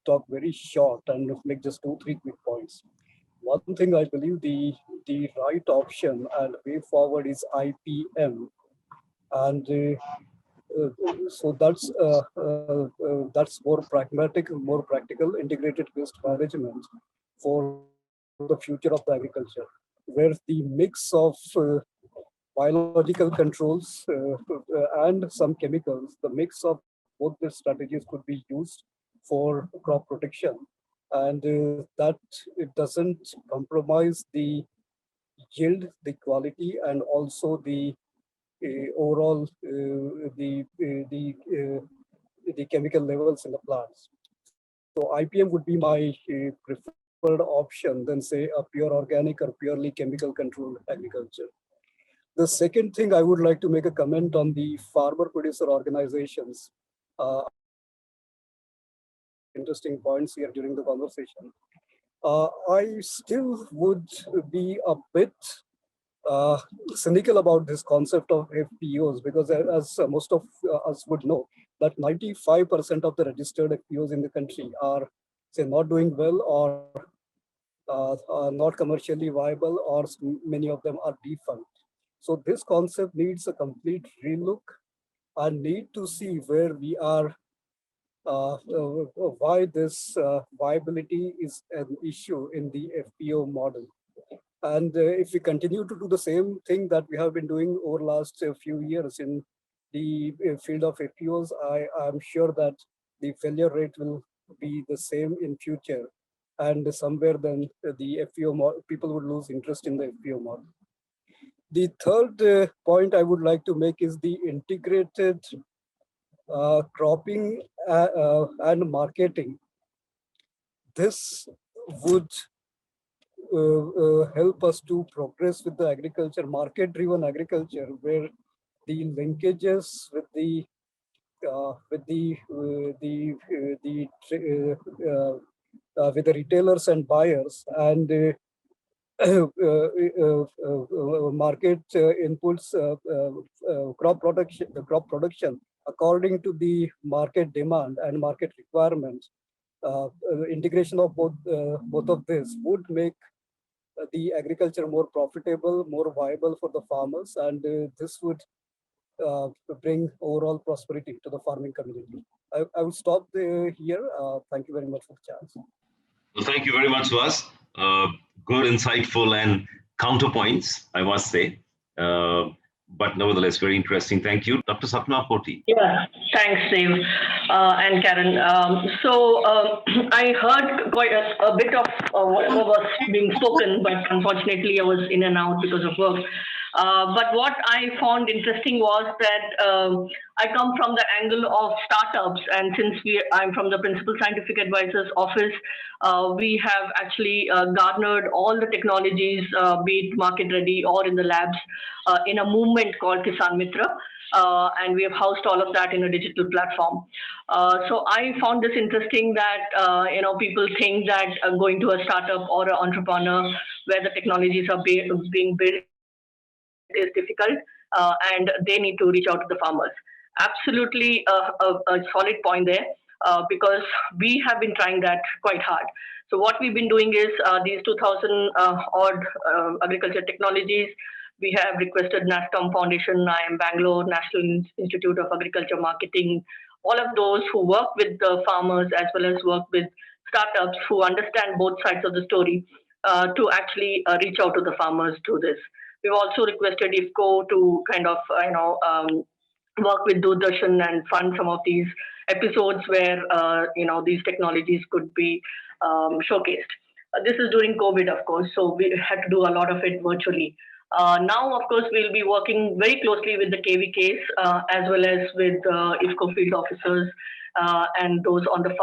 talk very short and make just 2-3 quick points. One thing I believe the right option and way forward is IPM, and so that's more pragmatic, more practical, integrated waste management for the future of the agriculture, where the mix of biological controls and some chemicals, the mix of both the strategies could be used for crop protection, and that it doesn't compromise the yield, the quality, and also the overall the chemical levels in the plants. So IPM would be my preferred option than say a pure organic or purely chemical controlled agriculture. The second thing I would like to make a comment on the farmer producer organizations. Interesting points here during the conversation. I still would be a bit cynical about this concept of FPOs, because as most of us would know, that 95% of the registered FPOs in the country are, say, not doing well, or are not commercially viable, or many of them are defunct. So this concept needs a complete relook and need to see where we are, why this viability is an issue in the FPO model. And if we continue to do the same thing that we have been doing over the last few years in the field of FPOs, I am sure that the failure rate will be the same in future. And somewhere then the FPO people would lose interest in the FPO model. The third point I would like to make is the integrated cropping and marketing. This would help us to progress with the agriculture, market-driven agriculture, where the linkages with the retailers and buyers and market inputs, crop production according to the market demand and market requirements. Integration of both of this would make the agriculture more profitable, more viable for the farmers, and this would bring overall prosperity to the farming community. I will stop here. Thank you very much for the chance. Well, thank you very much, Suhas. Good, insightful, and counterpoints, I must say. But nevertheless, very interesting. Thank you. Dr. Sapna Poti. Yeah, thanks, Dave and Karen. I heard quite a bit of whatever was being spoken, but unfortunately I was in and out because of work. But what I found interesting was that I come from the angle of startups, and since I'm from the Principal Scientific Advisor's office, we have actually garnered all the technologies, be it market ready or in the labs, in a movement called Kisan Mitra, and we have housed all of that in a digital platform. So I found this interesting that people think that going to a startup or an entrepreneur where the technologies are being built is difficult, and they need to reach out to the farmers. Absolutely a solid point there, because we have been trying that quite hard. So what we've been doing is these 2,000 odd agriculture technologies, we have requested NASCOM Foundation, IIM Bangalore, National Institute of Agriculture Marketing, all of those who work with the farmers as well as work with startups who understand both sides of the story to actually reach out to the farmers through this. We've also requested IFCO to kind of work with Doordarshan and fund some of these episodes where these technologies could be showcased. This is during COVID, of course, so we had to do a lot of it virtually. Now, of course, we'll be working very closely with the KVKs as well as with IFCO field officers and those on the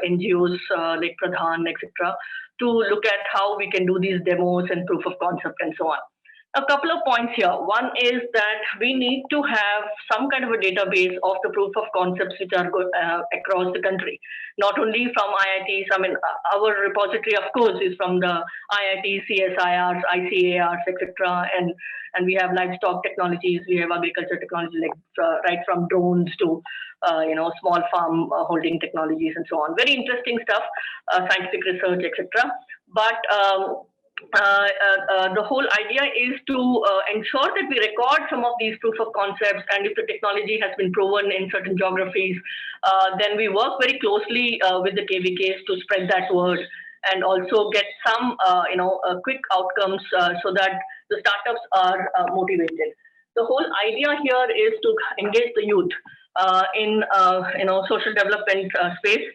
NGOs like Pradhan, etc., to look at how we can do these demos and proof of concept and so on. A couple of points here. One is that we need to have some kind of a database of the proof of concepts which are across the country, not only from IITs. I mean, our repository, of course, is from the IITs, CSIRs, ICARs, etc. And we have livestock technologies, we have agriculture technology, like right from drones to small farm holding technologies and so on. Very interesting stuff, scientific research, etc. But the whole idea is to ensure that we record some of these proof of concepts, and if the technology has been proven in certain geographies, then we work very closely with the KVKs to spread that word and also get some quick outcomes so that the startups are motivated. The whole idea here is to engage the youth in social development space,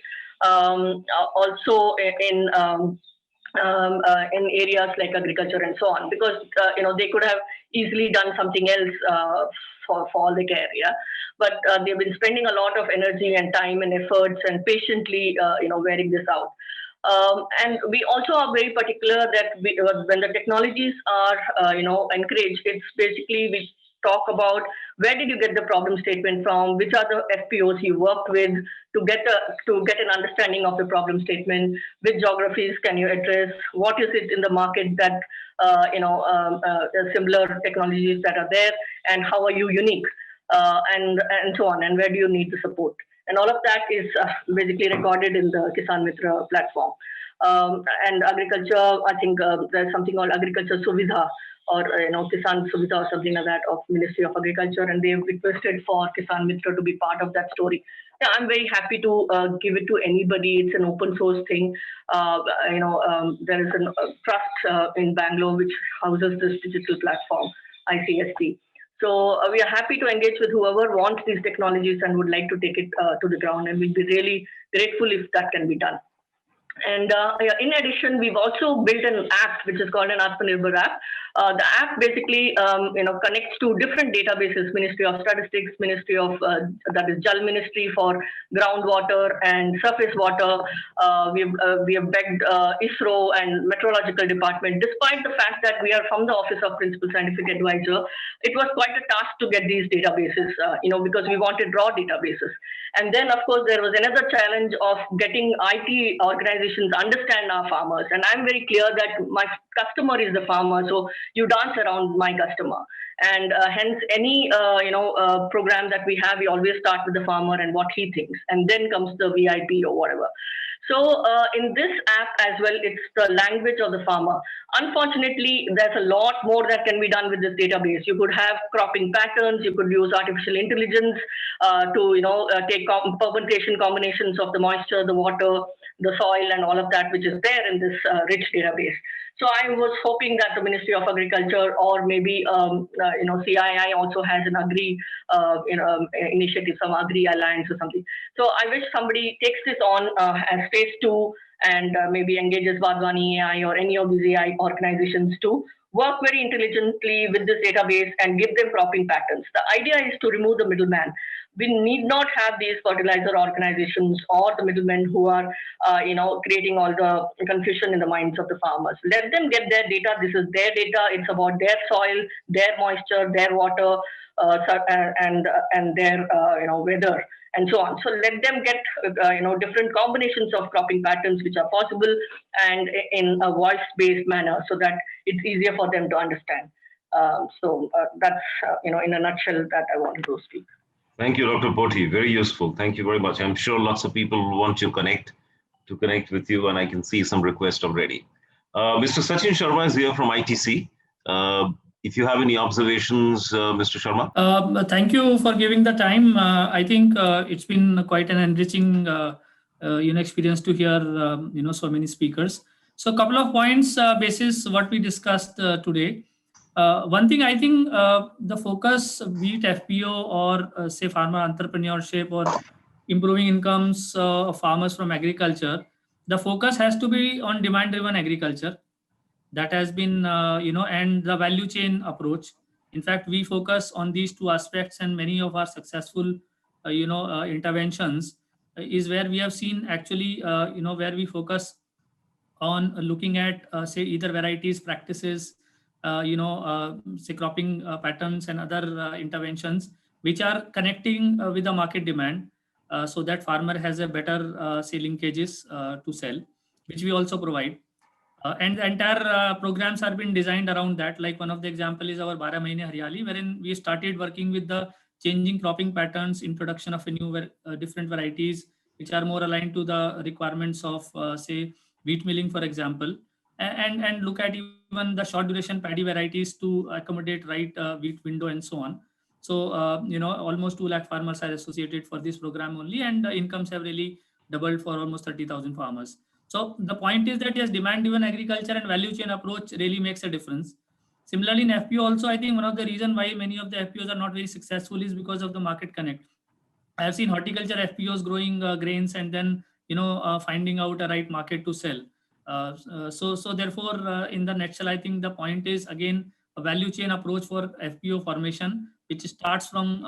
also in areas like agriculture and so on, because they could have easily done something else for all they care, but they've been spending a lot of energy and time and efforts and patiently wearing this out. And we also are very particular that when the technologies are encouraged, it's basically we talk about where did you get the problem statement from, which are the FPOs you worked with to get an understanding of the problem statement, which geographies can you address, what is it in the market that similar technologies that are there, and how are you unique, and so on, and where do you need the support. And all of that is basically recorded in the Kisan Mitra platform. And agriculture, I think there's something called Agriculture Suvidha, or Kisan Suvidha or something like that of Ministry of Agriculture, and they've requested for Kisan Mitra to be part of that story. Yeah, I'm very happy to give it to anybody. It's an open source thing. There is a trust in Bangalore which houses this digital platform, ICST. So we are happy to engage with whoever wants these technologies and would like to take it to the ground, and we'll be really grateful if that can be done. And in addition, we've also built an app which is called an Atmanirbhar app. The app basically connects to different databases: Ministry of Statistics, Ministry of that is Jal Ministry for groundwater and surface water. We have begged ISRO and Meteorological Department. Despite the fact that we are from the Office of Principal Scientific Advisor, it was quite a task to get these databases, because we wanted raw databases. And then, of course, there was another challenge of getting IT organizations understand our farmers. And I'm very clear that my customer is the farmer, so you dance around my customer. And hence, any program that we have, we always start with the farmer and what he thinks, and then comes the VIP or whatever. So in this app as well, it's the language of the farmer. Unfortunately, there's a lot more that can be done with this database. You could have cropping patterns. You could use artificial intelligence to take permutation combinations of the moisture, the water, the soil, and all of that, which is there in this rich database. So I was hoping that the Ministry of Agriculture, or maybe CII also has an agri initiative, some agri alliance or something. So I wish somebody takes this on as phase 2 and maybe engages Vadvani AI or any of these AI organizations to work very intelligently with this database and give them cropping patterns. The idea is to remove the middleman. We need not have these fertilizer organizations or the middlemen who are, creating all the confusion in the minds of the farmers. Let them get their data. This is their data. It's about their soil, their moisture, their water, and their, weather, and so on. So let them get, different combinations of cropping patterns which are possible and in a voice-based manner, so that it's easier for them to understand. So that's, in a nutshell, that I wanted to speak. Thank you, Dr. Poti. Very useful. Thank you very much. I'm sure lots of people will want to connect with you, and I can see some requests already. Mr. Sachin Sharma is here from ITC. If you have any observations, Mr. Sharma. Thank you for giving the time. I think it's been quite an enriching experience to hear so many speakers. So a couple of points basis what we discussed today. One thing, I think the focus, be it FPO or say farmer entrepreneurship or improving incomes of farmers from agriculture, the focus has to be on demand-driven agriculture. That has been, and the value chain approach. In fact, we focus on these two aspects, and many of our successful, interventions is where we have seen actually, where we focus on looking at, say, either varieties, practices, say cropping patterns and other interventions, which are connecting with the market demand, so that farmer has a better, say, linkages to sell, which we also provide. And the entire programs are been designed around that. Like one of the example is our 12 Mahine Haryali, wherein we started working with the changing cropping patterns, introduction of a new different varieties, which are more aligned to the requirements of, say, wheat milling, for example, and look at even the short duration paddy varieties to accommodate right wheat window and so on. So, almost 2 lakh farmers are associated for this program only, and the incomes have really doubled for almost 30,000 farmers. So the point is that yes, demand-driven agriculture and value chain approach really makes a difference. Similarly, in FPO also, I think one of the reasons why many of the FPOs are not very successful is because of the market connect. I have seen horticulture FPOs growing grains and then finding out a right market to sell. So therefore, in the nutshell, I think the point is again a value chain approach for FPO formation, which starts from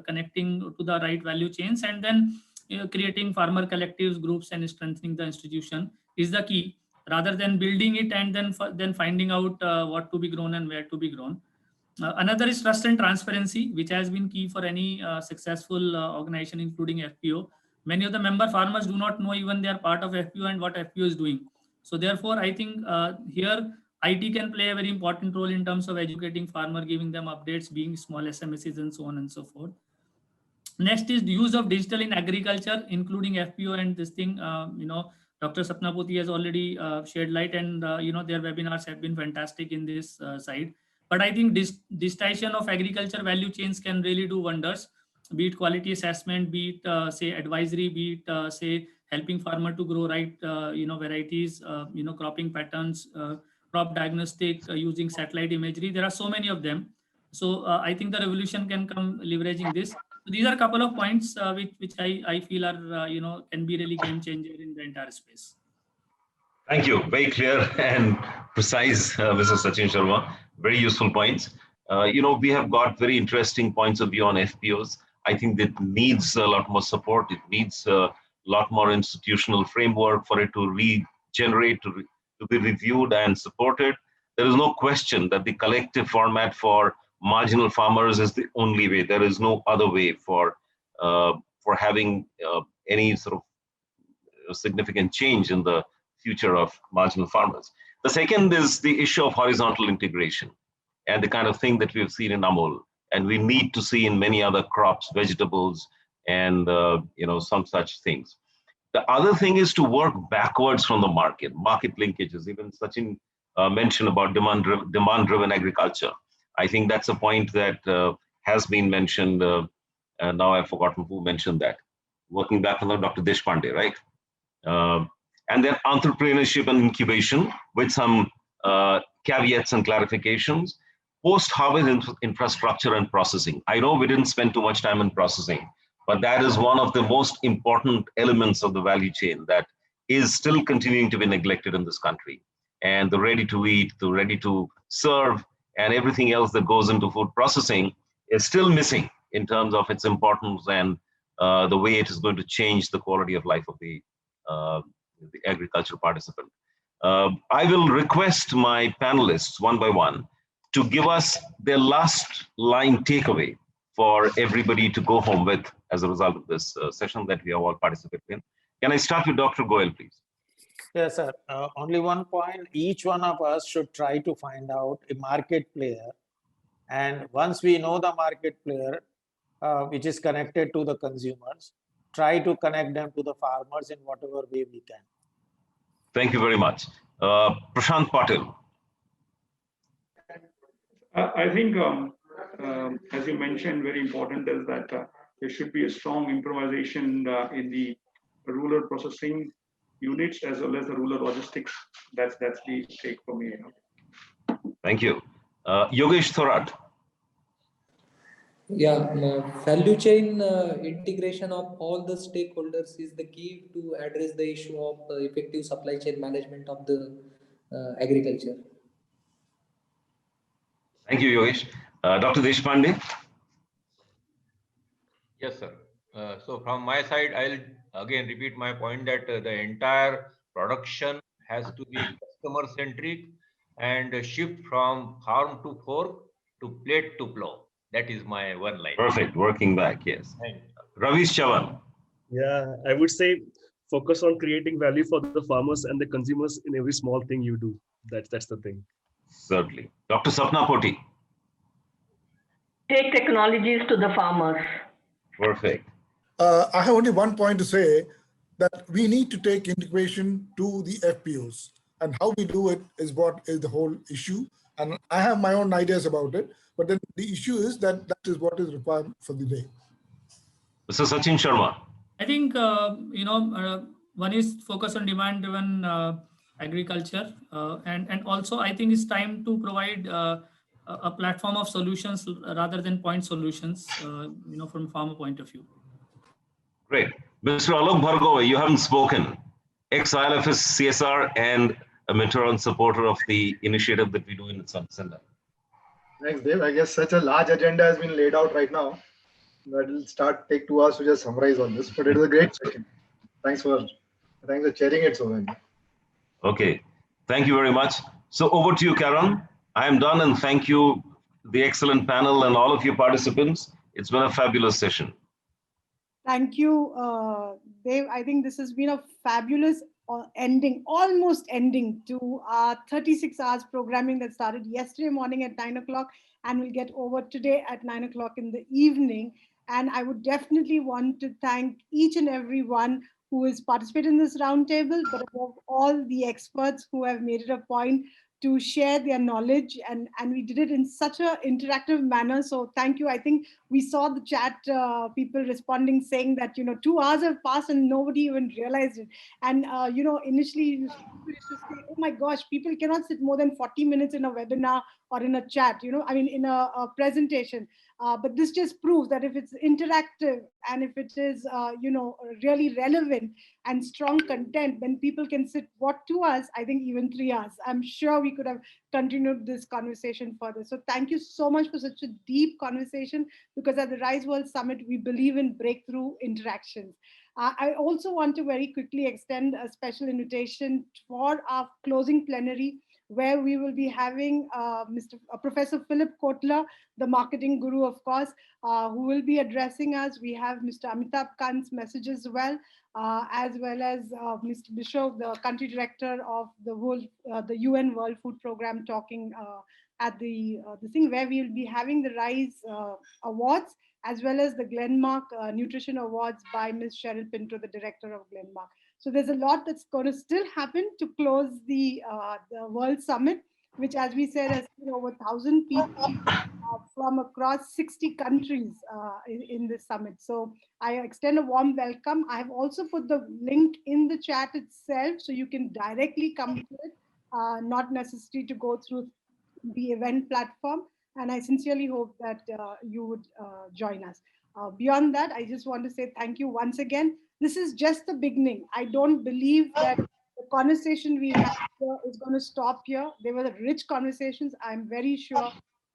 connecting to the right value chains, and then creating farmer collectives, groups, and strengthening the institution is the key, rather than building it and then finding out what to be grown and where to be grown. Another is trust and transparency, which has been key for any successful organization, including FPO. Many of the member farmers do not know even they are part of FPO and what FPO is doing. So therefore, I think here IT can play a very important role in terms of educating farmer, giving them updates, being small SMSs and so on and so forth. Next is the use of digital in agriculture, including FPO and this thing. Dr. Sapna Poti has already shed light, and their webinars have been fantastic in this side. But I think digitization of agriculture value chains can really do wonders. Be it quality assessment, be it say advisory, be it say helping farmer to grow right varieties, cropping patterns, crop diagnostic using satellite imagery. There are so many of them. So I think the revolution can come leveraging this. So these are a couple of points which I feel are can be really game changer in the entire space. Thank you. Very clear and precise, Mr. Sachin Sharma. Very useful points. We have got very interesting points of view on FPOs. I think that needs a lot more support. It needs a lot more institutional framework for it to regenerate, to be reviewed and supported. There is no question that the collective format for marginal farmers is the only way. There is no other way for having any sort of significant change in the future of marginal farmers. The second is the issue of horizontal integration and the kind of thing that we've seen in Amul, and we need to see in many other crops, vegetables, and some such things. The other thing is to work backwards from the market linkages. Even Sachin mentioned about demand-driven agriculture. I think that's a point that has been mentioned, and now I've forgotten who mentioned that. Working back on Dr. Deshpande, right? And then entrepreneurship and incubation with some caveats and clarifications. Post-harvest infrastructure and processing. I know we didn't spend too much time on processing, but that is one of the most important elements of the value chain that is still continuing to be neglected in this country. And the ready to eat, the ready to serve, and everything else that goes into food processing is still missing in terms of its importance and the way it is going to change the quality of life of the agricultural participant. I will request my panelists one by one to give us their last line takeaway for everybody to go home with as a result of this session that we have all participated in. Can I start with Dr. Goyal, please? Yes, sir. Only one point. Each one of us should try to find out a market player. And once we know the market player, which is connected to the consumers, try to connect them to the farmers in whatever way we can. Thank you very much. Prashant Patil. I think, as you mentioned, very important is that there should be a strong improvisation in the rural processing units as well as the rural logistics. That's the take for me. Thank you. Yogesh Thorat. Yeah, value chain integration of all the stakeholders is the key to address the issue of effective supply chain management of the agriculture. Thank you, Yogesh. Dr. Deshpande? Yes, sir. So from my side, I'll again repeat my point that the entire production has to be customer centric and shift from farm to fork to plate to plow. That is my one line. Perfect. Working back, yes. Ravish Chavan. Yeah, I would say focus on creating value for the farmers and the consumers in every small thing you do. That's the thing. Certainly. Dr. Sapna Poti. Take technologies to the farmers. Perfect. I have only one point to say, that we need to take integration to the FPOs, and how we do it is what is the whole issue. And I have my own ideas about it, but then the issue is that that is what is required for the day. Mr. Sachin Sharma. I think, one is focus on demand-driven agriculture. And also, I think it's time to provide a platform of solutions rather than point solutions, from farmer point of view. Great. Mr. Alok Bhargava, you haven't spoken. Ex-ILFS CSR and a mentor and supporter of the initiative that we do in the Center. Thanks, Dave. I guess such a large agenda has been laid out right now that it'll take 2 hours to just summarize all this, but it was a great session. Thanks for chairing it so well. Okay. Thank you very much. So over to you, Karen. I am done, and thank you, the excellent panel and all of you participants. It's been a fabulous session. Thank you, Dave. I think this has been a fabulous ending, almost ending to our 36 hours programming that started yesterday morning at 9 o'clock and will get over today at 9 o'clock in the evening. And I would definitely want to thank each and every one who has participated in this roundtable, but above all the experts who have made it a point to share their knowledge, and we did it in such an interactive manner. So thank you. I think we saw the chat people responding saying that 2 hours have passed and nobody even realized it. And initially people used to say, oh my gosh, people cannot sit more than 40 minutes in a webinar or in a chat, in a presentation. But this just proves that if it's interactive and if it is, really relevant and strong content, then people can sit, 2 hours, I think even 3 hours. I'm sure we could have continued this conversation further. So thank you so much for such a deep conversation, because at the RISE World Summit, we believe in breakthrough interactions. I also want to very quickly extend a special invitation for our closing plenary, where we will be having Professor Philip Kotler, the marketing guru, of course, who will be addressing us. We have Mr. Amitabh Kant's message as well as Mr. Bishop, the country director of the UN World Food Program, talking at the thing where we will be having the RISE Awards, as well as the Glenmark Nutrition Awards by Ms. Cheryl Pinto, the director of Glenmark. So there's a lot that's going to still happen to close the World Summit, which, as we said, has been over 1,000 people from across 60 countries in this summit. So I extend a warm welcome. I have also put the link in the chat itself, so you can directly come to it, not necessary to go through the event platform. And I sincerely hope that you would join us. Beyond that, I just want to say thank you once again. This is just the beginning. I don't believe that the conversation we have here is going to stop here. They were rich conversations. I'm very sure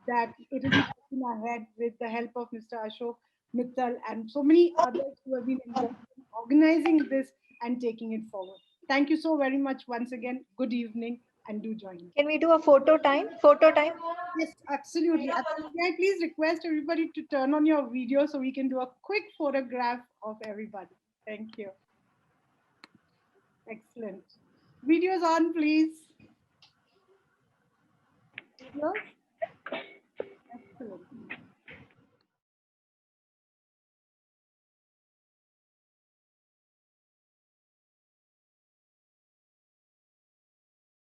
that it will be taken ahead with the help of Mr. Ashok Mittal and so many others who have been involved in organizing this and taking it forward. Thank you so very much once again. Good evening, and do join me. Can we do a photo time? Photo time? Yes, absolutely. Absolutely. I please request everybody to turn on your video so we can do a quick photograph of everybody. Thank you. Excellent. Videos on, please. Videos? Excellent.